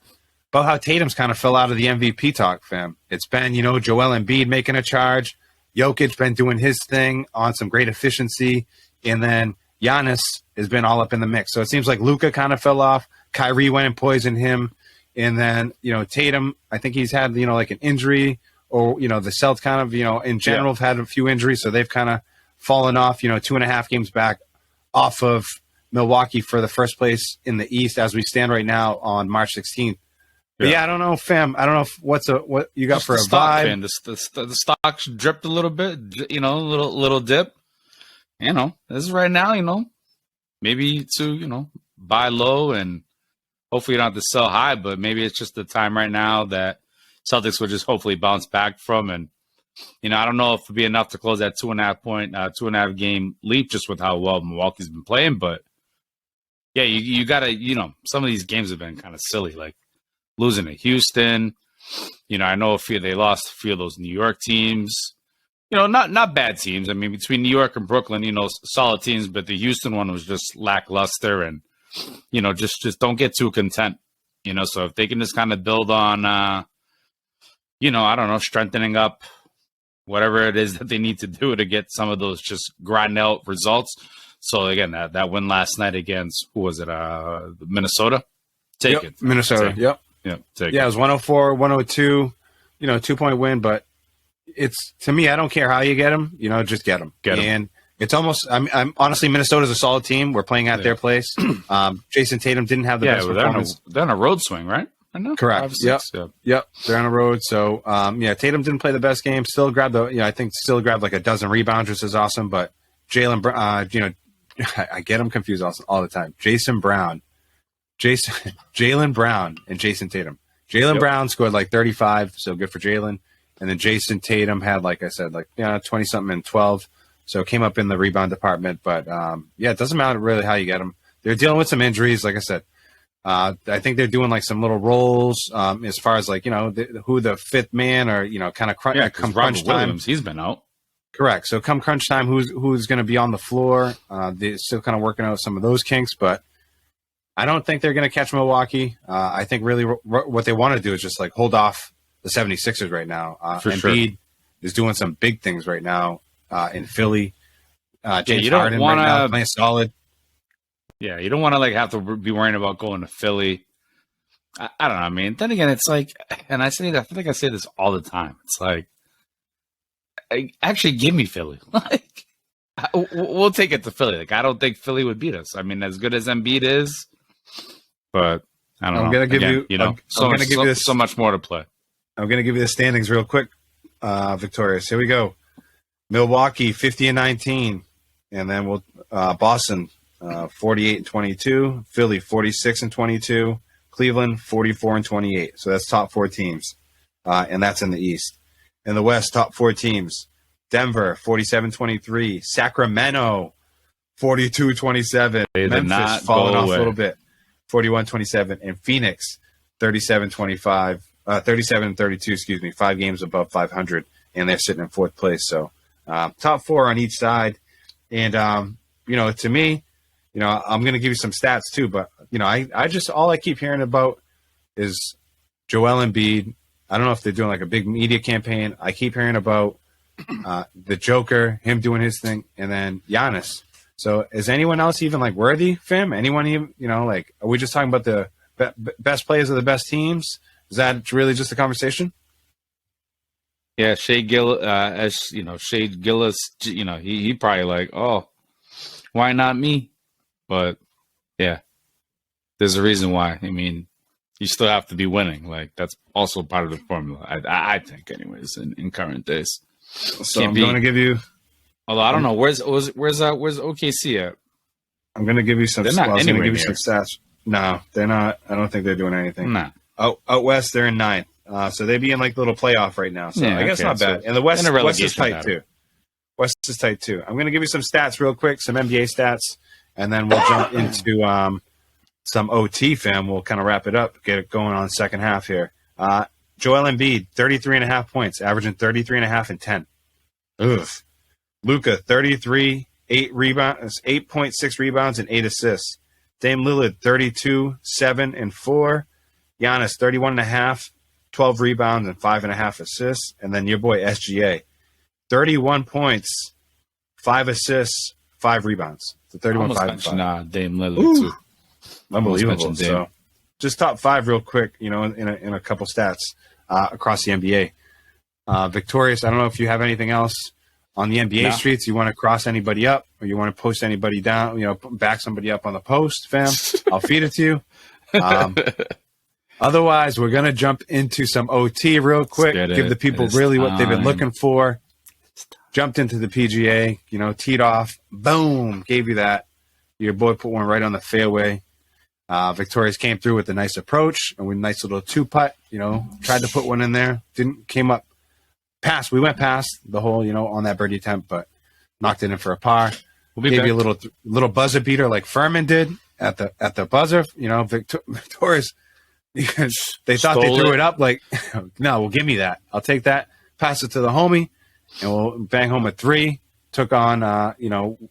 about how Tatum's kind of fell out of the MVP talk, fam. It's been, Joel Embiid making a charge. Jokic been doing his thing on some great efficiency. And then Giannis has been all up in the mix. So it seems like Luka kind of fell off. Kyrie went and poisoned him. And then, Tatum, I think he's had, like an injury or, the Celtics kind of, in general have had a few injuries. So they've kind of fallen off, 2.5 games back off of Milwaukee for the first place in the East as we stand right now on March 16th. But I don't know, fam. I don't know what you got just for a stock, vibe. Man. The stock dripped a little bit, a little dip. This is right now, maybe to, buy low and hopefully you don't have to sell high, but maybe it's just the time right now that Celtics would just hopefully bounce back from. And, I don't know if it'll be enough to close that 2.5 game leap just with how well Milwaukee's been playing. But yeah, you got to, some of these games have been kind of silly, like losing to Houston. I know they lost a few of those New York teams. Not bad teams. I mean, between New York and Brooklyn, solid teams, but the Houston one was just lackluster and, just don't get too content, so if they can just kind of build on, I don't know, strengthening up whatever it is that they need to do to get some of those just grind out results. So again, that win last night against, who was it? Minnesota? Take it. Minnesota. Yep. Take it. It was 104-102, 2-point win, but it's, to me, I don't care how you get them, just get them. And it's almost, I'm honestly, Minnesota's a solid team. We're playing at their place. Jason Tatum didn't have the best performance. They're on a road swing, right? I know. Correct. Yep. They're on a road. So, Tatum didn't play the best game. Still grabbed like a dozen rebounds, which is awesome. But Jaylen, I get them confused all the time. Jaylen Brown and Jason Tatum. Jaylen Brown scored like 35, so good for Jaylen. And then Jason Tatum had, like I said, 20-something and 12. So came up in the rebound department. But, it doesn't matter really how you get them. They're dealing with some injuries, like I said. I think they're doing like some little roles as far as who the fifth man or, kind of come crunch time. Williams, he's been out. Correct. So come crunch time, who's going to be on the floor? They're still kind of working out some of those kinks, but I don't think they're going to catch Milwaukee. I think really what they want to do is just hold off the 76ers right now. Embiid is doing some big things right now in Philly. James Harden right now playing solid. Yeah, you don't want to have to be worrying about going to Philly. I don't know. I mean, then again, it's and I say that, I feel like I say this all the time. It's actually give me Philly. We'll take it to Philly. I don't think Philly would beat us. I mean, as good as Embiid is, but I don't know. I'm going to give you so much more to play. I'm going to give you the standings real quick, Victorious. Here we go. Milwaukee 50-19, and then Boston 48-22, Philly 46-22, Cleveland 44-28. So that's top 4 teams, and that's in the East. In the West, top 4 teams. Denver, 47-23. Sacramento, 42-27. Memphis falling off a little bit, 41-27. And Phoenix, 37-25. 37-32, excuse me. 5 games above 500. And they're sitting in 4th place. So top 4 on each side. And, to me, I'm going to give you some stats too. But, I just, all I keep hearing about is Joel Embiid. I don't know if they're doing like a big media campaign. I keep hearing about the Joker, him doing his thing, and then Giannis. So is anyone else even like worthy, fam? Anyone even, are we just talking about the best players of the best teams? Is that really just a conversation? Yeah, Shea Gillis, he probably like, oh, why not me? But yeah, there's a reason why. I mean, you still have to be winning. Like that's also part of the formula. I think, anyways, in current days. So I'm going to give you. Although I don't know where's OKC at. I'm going to give you some. They're not anywhere give you some stats. No, they're not. I don't think they're doing anything. Nah. Out west, they're in 9th. So they'd be in like little playoff right now. So I guess not bad. And the West is tight too. West is tight too. I'm going to give you some stats real quick, some NBA stats, and then we'll jump into some OT, fam. We'll kind of wrap it up, get it going on the second half here. Joel Embiid, 33.5 points, averaging 33.5 and 10. Ugh. Luka, 33, 8 rebounds, 8.6 rebounds and 8 assists. Dame Lillard, 32, 7 and 4. Giannis, 31.5, 12 rebounds and 5.5 assists. And then your boy SGA, 31 points, 5 assists, 5 rebounds. So 31, 5, and 5. Nah, Dame Lillard too. Unbelievable. So just top 5 real quick, in a couple stats across the NBA. Victorious, I don't know if you have anything else on the NBA streets. You want to cross anybody up or you want to post anybody down, back somebody up on the post, fam. I'll feed it to you. Otherwise, we're going to jump into some OT real quick, give the people really what they've been looking for. Jumped into the PGA, teed off, boom, gave you that. Your boy put one right on the fairway. Victorious came through with a nice approach and with a nice little 2-putt, tried to put one in there. Came up past. We went past the hole, on that birdie attempt, but knocked it in for a par. Gave you a little buzzer beater like Furman did at the buzzer. Victorious, they thought they threw it up like, no, well, give me that. I'll take that. Pass it to the homie, and we'll bang home a 3. Took on,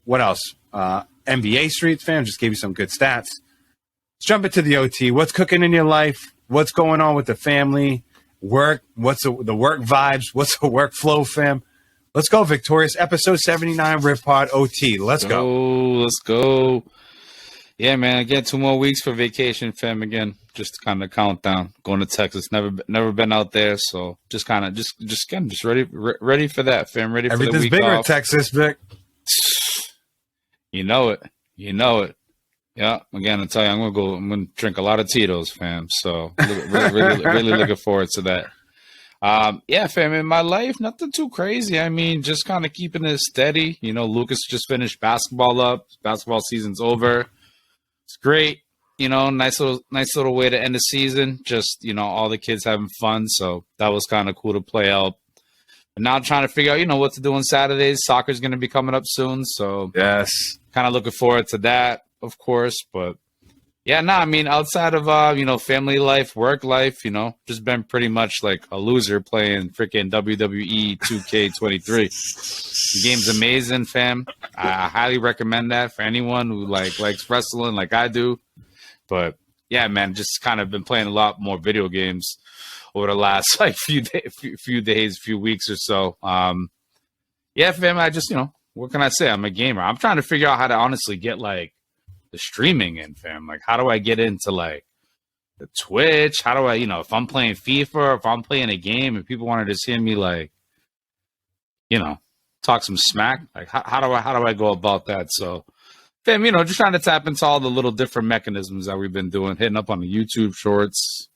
what else? NBA streets, fam. Just gave you some good stats. Let's jump into the OT. What's cooking in your life? What's going on with the family? Work? What's the work vibes? What's the work flow, fam? Let's go, Victorious. Episode 79, Riv Pod OT. Let's go. Let's go. Yeah, man. Again, 2 more weeks for vacation, fam. Again, just kind of countdown. Going to Texas. Never been out there, so just kind of just ready for that, fam. Ready for the week off. Everything's bigger in Texas, Vic. You know it. Yeah. Again, I tell you, I'm gonna drink a lot of Tito's, fam. So really looking forward to that. Yeah, fam. In my life, nothing too crazy. I mean, just kind of keeping it steady. Lucas just finished basketball up. Basketball season's over. It's great. Nice little way to end the season. Just all the kids having fun. So that was kind of cool to play out. And now I'm trying to figure out, what to do on Saturdays. Soccer's going to be coming up soon. So yes, kind of looking forward to that, of course. But yeah, I mean, outside of, family life, work life, just been pretty much like a loser playing freaking WWE 2K23. The game's amazing, fam. I highly recommend that for anyone who likes wrestling like I do. But yeah, man, just kind of been playing a lot more video games over the last few days, few weeks or so. Yeah, fam, I just, what can I say? I'm a gamer. I'm trying to figure out how to honestly get the streaming in, fam. How do I get into the Twitch? How do I, if I'm playing FIFA or if I'm playing a game and people want to just hear me talk some smack, how do I go about that? So, fam, just trying to tap into all the little different mechanisms that we've been doing, hitting up on the YouTube shorts.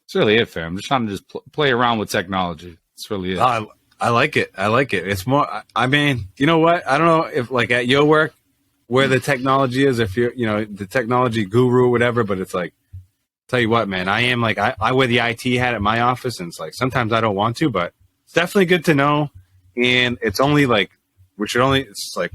It's really it, fam. Just trying to just play around with technology. It's really it. I like it. It's more, I mean, you know what? I don't know if at your work where the technology is, if you're, the technology guru or whatever, but it's tell you what, man, I am I wear the IT hat at my office and it's sometimes I don't want to, but it's definitely good to know. And it's only like, it's like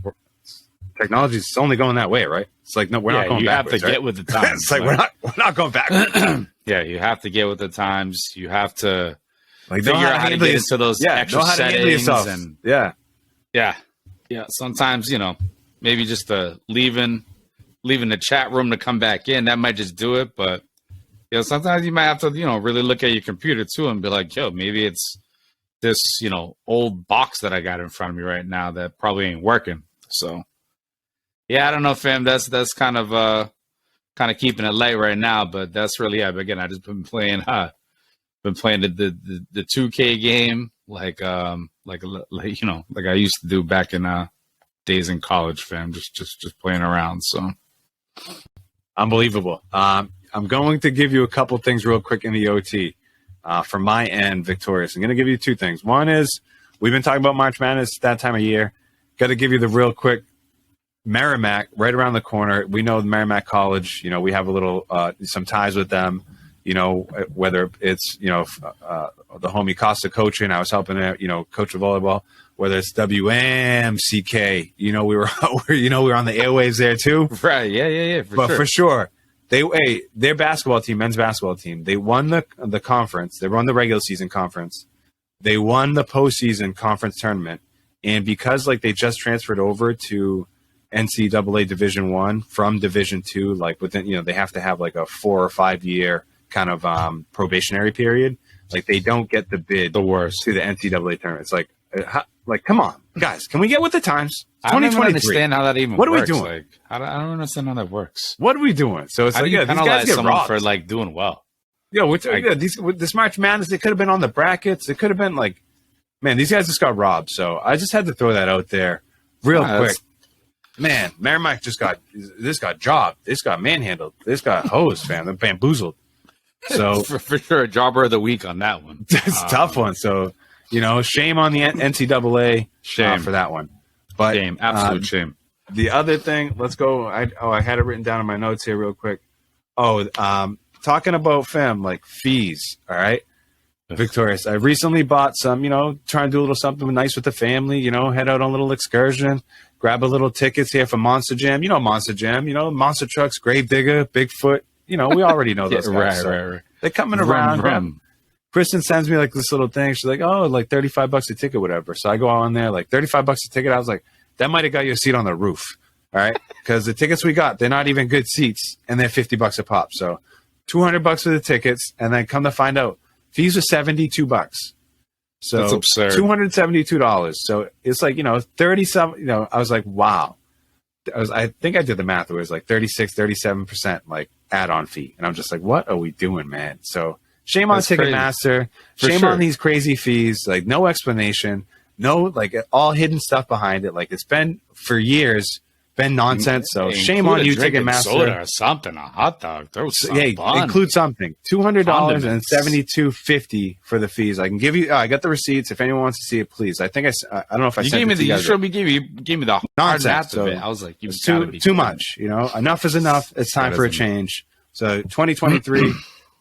technology is only going that way, right? It's like, no, we're not going backwards. You have to get with the times. It's like, we're not going backwards. Yeah, you have to get with the times. You have to figure out how to get into those extra settings. And yeah. Sometimes, maybe just leaving the chat room to come back in, that might just do it. But sometimes you might have to, really look at your computer too and be like, yo, maybe it's this, old box that I got in front of me right now that probably ain't working. So yeah, I don't know, fam. That's kind of keeping it light right now, but that's really But again, I just been playing the 2K game like I used to do back in days in college, fam. Just playing around. So unbelievable. I'm going to give you a couple things real quick in the OT from my end, Victorious. I'm going to give you two things. One is we've been talking about March Madness that time of year. Got to give you the real quick. Merrimack, right around the corner. We know Merrimack College. We have a little some ties with them. Whether it's the homie Costa coaching, I was helping coach of volleyball. Whether it's WMCK, we were on the airwaves there too. Right? Yeah. For sure, their basketball team, men's basketball team, they won the conference. They won the regular season conference. They won the postseason conference tournament, and because they just transferred over to NCAA Division I from Division II, within, they have to have a 4 or 5 year kind of probationary period. They don't get the bid to the NCAA tournament. It's come on, guys, can we get with the times? I don't even understand how that even what works. What are we doing? I don't understand how that works. What are we doing? So it's how do you penalize these guys someone for doing well? This March Madness, they could have been on the brackets. It could have been man, these guys just got robbed. So I just had to throw that out there real quick. Man, Merrimack just got jobbed. This got manhandled. This got hosed, fam. They're bamboozled. So for sure, a jobber of the week on that one. It's a tough one. So shame on the NCAA for that one. But shame, absolute shame. The other thing, let's go. I had it written down in my notes here real quick. Talking about fees. All right, Victorious. I recently bought some. Trying to do a little something nice with the family. Head out on a little excursion. Grab a little tickets here for Monster Jam. Monster Jam. Monster Trucks, Gravedigger, Bigfoot. We already know those guys. Right. They're coming around. Kristen sends me this little thing. She's like, oh, $35 a ticket, whatever. So I go on there, $35 a ticket. I was like, that might have got you a seat on the roof. All right. Because the tickets we got, they're not even good seats and they're $50 a pop. So $200 for the tickets. And then come to find out, fees were $72. So that's absurd. $272. So it's 30-something, I was like, wow. I think I did the math. It was 36, 37% add-on fee. And I'm just like, what are we doing, man? So shame on Ticketmaster. Shame on these crazy fees. No explanation. No, all hidden stuff behind it. It's been for years. Been nonsense. So shame on you, Ticketmaster. Soda or something, a hot dog. Include something. $200 and $72.50 for the fees. I can give you. I got the receipts. If anyone wants to see it, please. I think I don't know if I sent it to you guys. You gave me the hard math of it. I was like, it's too much. Enough is enough. It's time for a change. So 2023,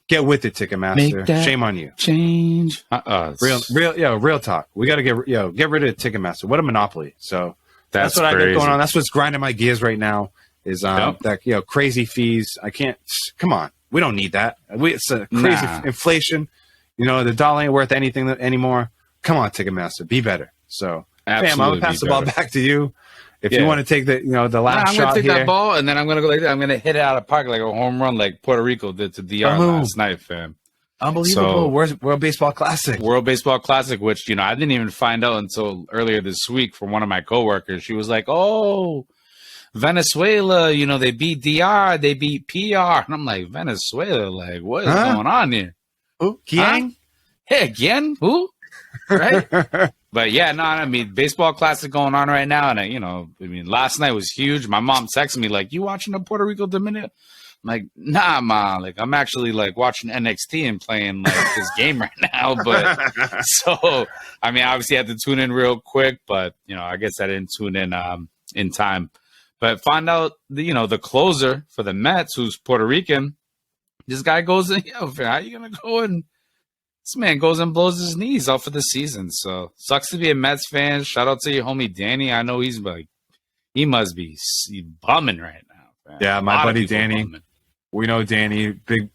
get with it, Ticketmaster. Shame on you. Change. Real talk. We got to get rid of Ticketmaster. What a monopoly. So. That's what I got going on. That's what's grinding my gears right now. Is that crazy fees? I can't. Come on, we don't need that. It's a crazy inflation. The dollar ain't worth anything anymore. Come on, Ticketmaster, be better. So, fam, I'm gonna pass the ball back to you. If you want to take the the last shot I'm gonna take here. that ball and then I'm gonna go I'm gonna hit it out of the park like a home run, like Puerto Rico did to DR last night, fam. Unbelievable. World Baseball Classic. World Baseball Classic, which, I didn't even find out until earlier this week from one of my coworkers. She was like, oh, Venezuela, they beat DR, they beat PR. And I'm like, Venezuela, what is going on here? Who? Quién? Huh? Hey, again? Who? Right? But Baseball Classic going on right now. And, last night was huge. My mom texted me like, you watching the Puerto Rico Dominican? I'm like, nah, ma. I'm actually watching NXT and playing this game right now. But so, obviously I had to tune in real quick, but I guess I didn't tune in time. But find out the closer for the Mets, who's Puerto Rican. This guy goes in, how are you gonna go and This man goes and blows his knees out for the season. So sucks to be a Mets fan. Shout out to your homie Danny. I know he's like, he must be bumming right now. Man. Yeah, my buddy Danny. Bumming. We know Danny. Big,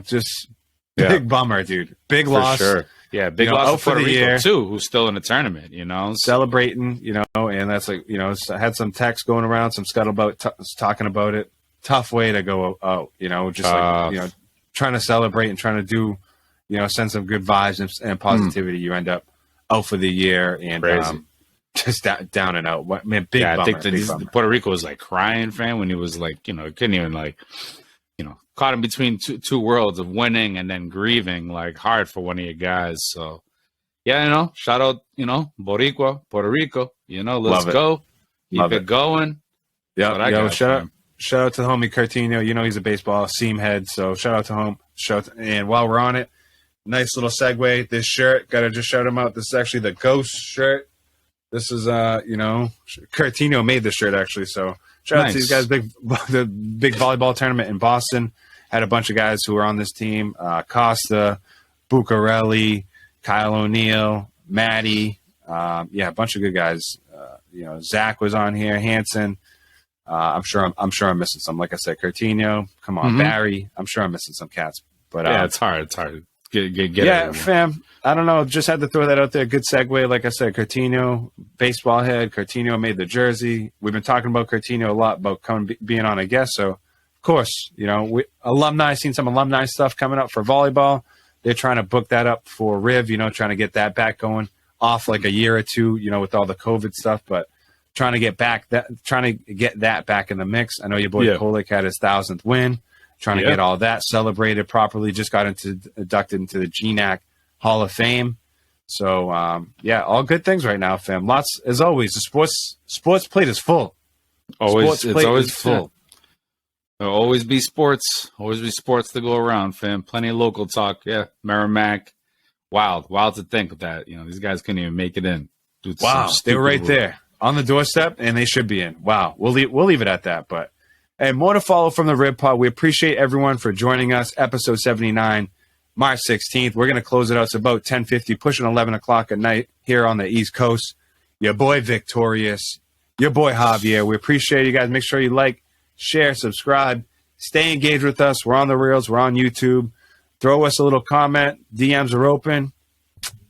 just big bummer, dude. Big loss. Sure. Yeah, big loss for the year too, who's still in the tournament, celebrating, and that's like, I had some text going around, some scuttlebutt talking about it. Tough way to go out, like, trying to celebrate and trying to do, send some good vibes and positivity. You end up out for the year and just down and out. Man, big bummer. I think Puerto Rico was like crying, fan, when he was like, couldn't even like, caught in between two worlds of winning and then grieving, like hard for one of your guys. So, yeah, shout out, Boricua, Puerto Rico, let's go. Keep it going. Yeah, shout out to the homie Cartino. He's a baseball seam head. So shout out to home. And while we're on it, nice little segue. This shirt, got to just shout him out. This is actually the Ghost shirt. This is, Cartino made this shirt actually. So shout out to these guys. The big volleyball tournament in Boston. Had a bunch of guys who were on this team. Costa, Bucarelli, Kyle O'Neill, Maddie. A bunch of good guys. Zach was on here, Hansen. I'm sure I'm missing some. Like I said, Cartino. Come on, Barry. I'm sure I'm missing some cats. But it's hard. It's hard. Get it, fam. I don't know. Just had to throw that out there. Good segue. Like I said, Cartino, baseball head. Cartino made the jersey. We've been talking about Cartino a lot about being on a guest. So, of course, alumni. Seen some alumni stuff coming up for volleyball. They're trying to book that up for Riv. Trying to get that back going off like a year or two. with all the COVID stuff, but trying to get that back in the mix. I know your boy Kolek had his 1,000th win. Trying to get all that celebrated properly. Just got inducted into the GNAC Hall of Fame. So, all good things right now, fam. Lots, as always, the sports plate is full. It's always full. There'll always be sports. Always be sports to go around, fam. Plenty of local talk. Yeah, Merrimack. Wild to think of that. These guys couldn't even make it in. Wow, they were right there on the doorstep, and they should be in. Wow, we'll leave it at that, but. And more to follow from the Rib Pod. We appreciate everyone for joining us. Episode 79, March 16th. We're going to close it out. It's about 10:50, pushing 11 o'clock at night here on the East Coast. Your boy Victorious, your boy Javier. We appreciate you guys. Make sure you like, share, subscribe. Stay engaged with us. We're on the Reels. We're on YouTube. Throw us a little comment. DMs are open.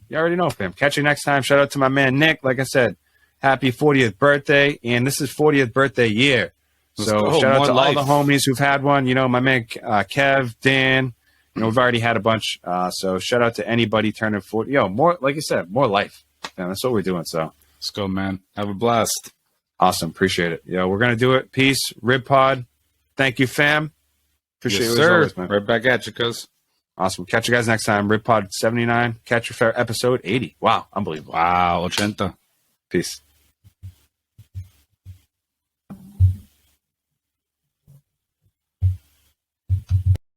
You already know, fam. Catch you next time. Shout out to my man Nick. Like I said, happy 40th birthday. And this is 40th birthday year. So shout out to all the homies who've had one. My man Kev, Dan. We've already had a bunch. So shout out to anybody turning 40. More, like you said, more life. Man, that's what we're doing. So let's go, man. Have a blast. Awesome. Appreciate it. We're going to do it. Peace. Rib Pod. Thank you, fam. Appreciate it, always, man. Right back at you, cuz. Awesome. Catch you guys next time. Rib Pod 79. Catch your fair episode 80. Wow. Unbelievable. Wow. 80. Peace.